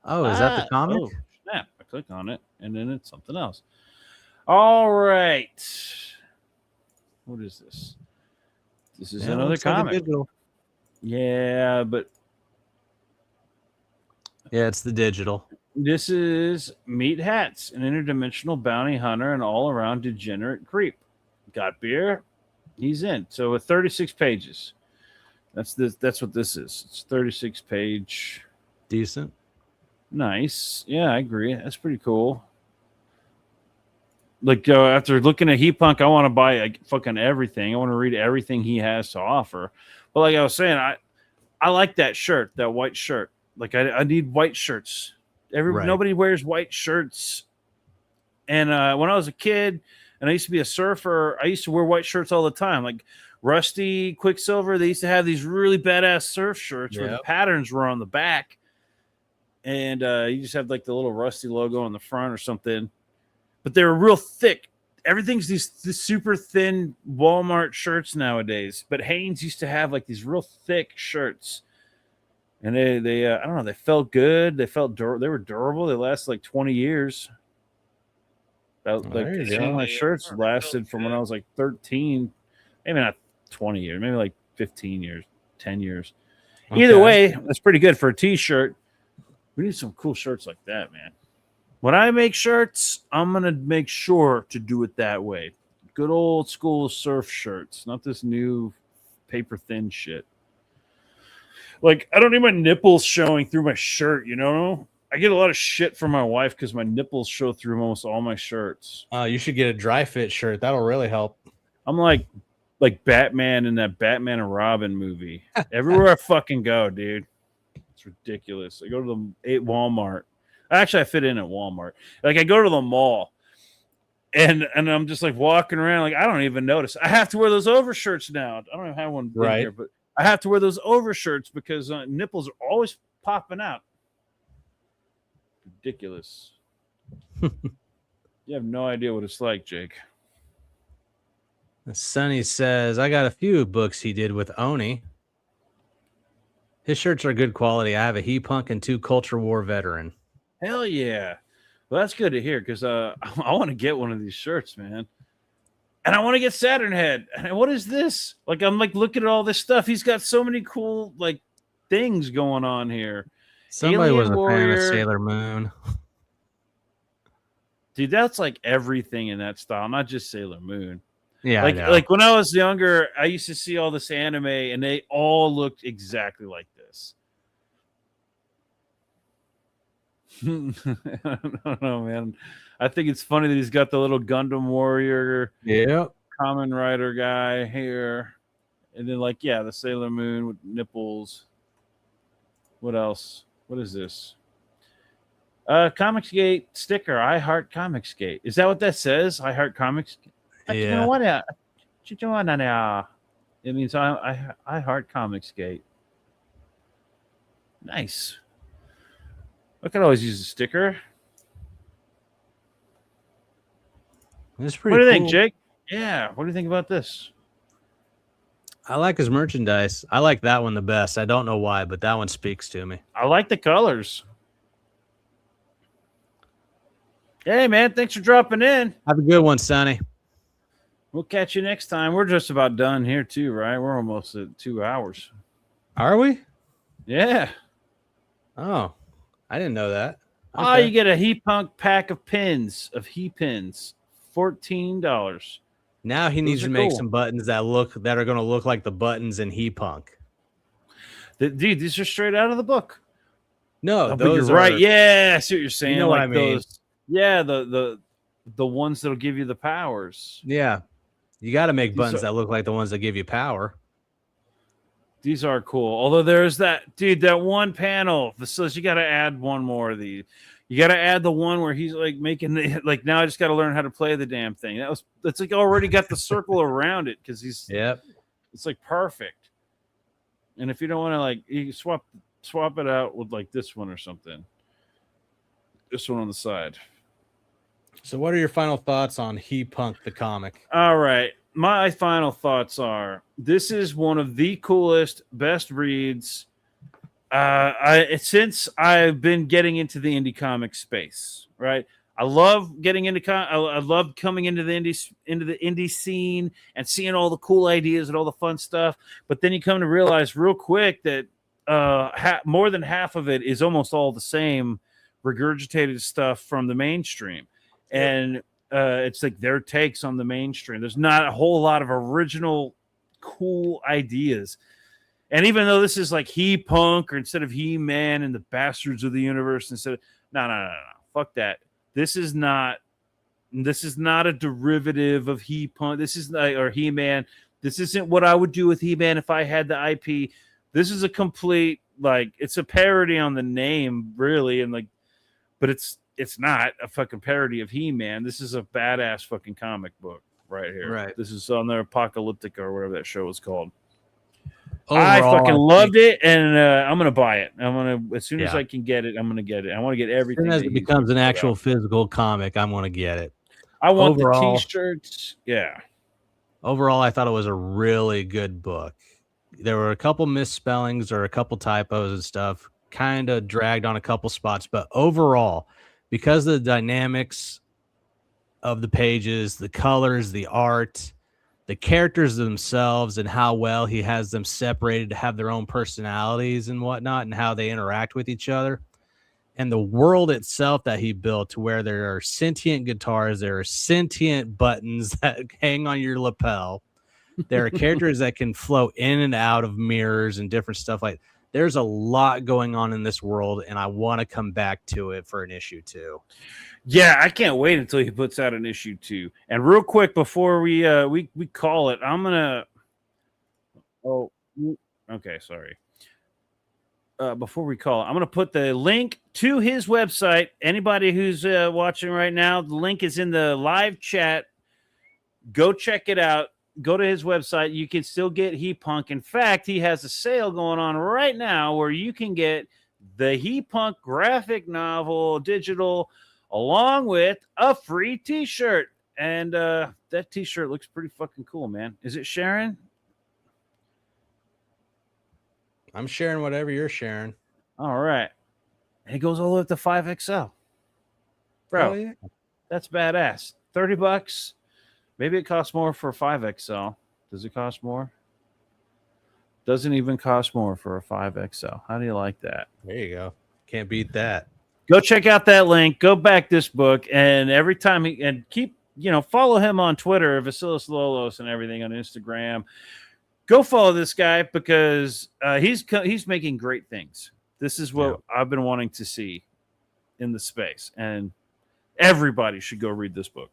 Oh, is that the comic? Oh, snap. I click on it, and then it's something else. All right. What is this? This is another comic. Yeah, but... Yeah, it's the digital. This is Meet Hats, an interdimensional bounty hunter and all-around degenerate creep. Got beer, He's in. So with 36 pages. That's what this is. It's 36 page. Decent. Nice. Yeah, I agree. That's pretty cool. Like after looking at Heat Punk, I want to buy like fucking everything. I want to read everything he has to offer. But like I was saying, I like that shirt, that white shirt. Like I need white shirts. Nobody wears white shirts. And when I was a kid and I used to be a surfer, I used to wear white shirts all the time. Like Rusty, Quicksilver, they used to have these really badass surf shirts where the patterns were on the back. And you just have like the little Rusty logo on the front or something. But they were real thick. Everything's these super thin Walmart shirts nowadays. But Hanes used to have like these real thick shirts. And they I don't know, they felt good. They were durable. They lasted like 20 years. Some of my shirts lasted from when I was like 13. Maybe not 20 years, maybe like 15 years, 10 years. Okay. Either way, that's pretty good for a t-shirt. We need some cool shirts like that, man. When I make shirts, I'm going to make sure to do it that way. Good old school surf shirts, not this new paper thin shit. Like, I don't need my nipples showing through my shirt, you know? I get a lot of shit from my wife because my nipples show through almost all my shirts. You should get a dry fit shirt. That'll really help. I'm like Batman in that Batman and Robin movie. Everywhere I fucking go, dude. It's ridiculous. I go to the Walmart. Actually, I fit in at Walmart. Like, I go to the mall, and I'm just, like, walking around. Like, I don't even notice. I have to wear those overshirts now. I don't even have one in here, but I have to wear those overshirts because nipples are always popping out. Ridiculous. You have no idea what it's like, Jake. Sonny says, I got a few books he did with Oni. His shirts are good quality. I have a Heat Punk and 2 Culture War veteran. Hell yeah. Well, that's good to hear because I want to get one of these shirts, man. And I want to get Saturn Head. And what is this? Like, I'm like looking at all this stuff. He's got so many cool like things going on here. Somebody was a fan of Sailor Moon. Dude, that's like everything in that style, not just Sailor Moon. Yeah, like when I was younger, I used to see all this anime, and they all looked exactly like this. I don't know, man. I think it's funny that he's got the little Gundam Warrior, Kamen Rider guy here, and then the Sailor Moon with nipples. What else? What is this? Comicsgate sticker. I heart Comicsgate. Is that what that says? I heart Comicsgate. Yeah. It means I heart Comicsgate. Nice. I could always use a sticker. It's pretty. What do you think, Jake? Yeah. What do you think about this? I like his merchandise. I like that one the best. I don't know why, but that one speaks to me. I like the colors. Hey, man. Thanks for dropping in. Have a good one, Sonny. We'll catch you next time. We're just about done here, too, right? We're almost at 2 hours. Are we? Yeah. Oh, I didn't know that. Okay. Oh, you get a Heat Punk pack of pins, of Heat pins. $14. Now he needs to make some buttons that are going to look like the buttons in Heat Punk. Dude, these are straight out of the book. No, those are right. Yeah, I see what you're saying. You know what I mean? The ones that'll give you the powers. Yeah. You got to make buttons that look like the ones that give you power. These are cool. Although there's that one panel that says you got to add one more of these. You got to add the one where he's like making now I just got to learn how to play the damn thing. That's like already got the circle around it because it's like perfect. And if you don't want to you swap it out with like this one or something. This one on the side. So what are your final thoughts on Heat Punk the comic? All right. My final thoughts are this is one of the coolest, best reads. Since I've been getting into the indie comic space, right? I love getting into I love coming into the indie scene and seeing all the cool ideas and all the fun stuff. But then you come to realize real quick that more than half of it is almost all the same regurgitated stuff from the mainstream. And it's like their takes on the mainstream. There's not a whole lot of original cool ideas. And even though this is like He-Punk or instead of He-Man and the Bastards of the Universe, instead of no. Fuck that. This is not a derivative of He-Punk. This is not, or He-Man. This isn't what I would do with He-Man if I had the IP. This is a complete, like, it's a parody on the name, really, and like, but it's not a fucking parody of He-Man. This is a badass fucking comic book right here. Right. This is on their Apocalyptica or whatever that show was called. Overall, I fucking loved it, and I'm gonna buy it. I'm gonna, as soon as I can get it, I'm gonna get it. I want to get everything. As soon as it becomes an actual physical comic, I'm gonna get it. I want the T-shirts. Yeah. Overall, I thought it was a really good book. There were a couple misspellings or a couple typos and stuff, kind of dragged on a couple spots, but overall, because of the dynamics of the pages, the colors, the art, the characters themselves, and how well he has them separated to have their own personalities and whatnot, and how they interact with each other, and the world itself that he built, to where there are sentient guitars, there are sentient buttons that hang on your lapel, there are characters that can flow in and out of mirrors and different stuff. Like, there's a lot going on in this world, and I want to come back to it for an issue 2. Yeah, I can't wait until he puts out an issue 2. And real quick before we call it, I'm gonna. Oh, okay, sorry. Before we call it, I'm gonna put the link to his website. Anybody who's watching right now, the link is in the live chat. Go check it out. Go to his website. You can still get He-Punk. In fact, he has a sale going on right now where you can get the He-Punk graphic novel digital, along with a free T-shirt. And that T-shirt looks pretty fucking cool, man. Is it Sharon? I'm sharing whatever you're sharing. All right. And it goes all the way up to 5XL. Bro, yeah. That's badass. $30. Maybe it costs more for 5XL. Does it cost more? Doesn't even cost more for a 5XL. How do you like that? There you go. Can't beat that. Go check out that link. Go back this book, and every time keep follow him on Twitter, Vasilis Lolos, and everything on Instagram. Go follow this guy because he's making great things. This is what I've been wanting to see in the space, and everybody should go read this book.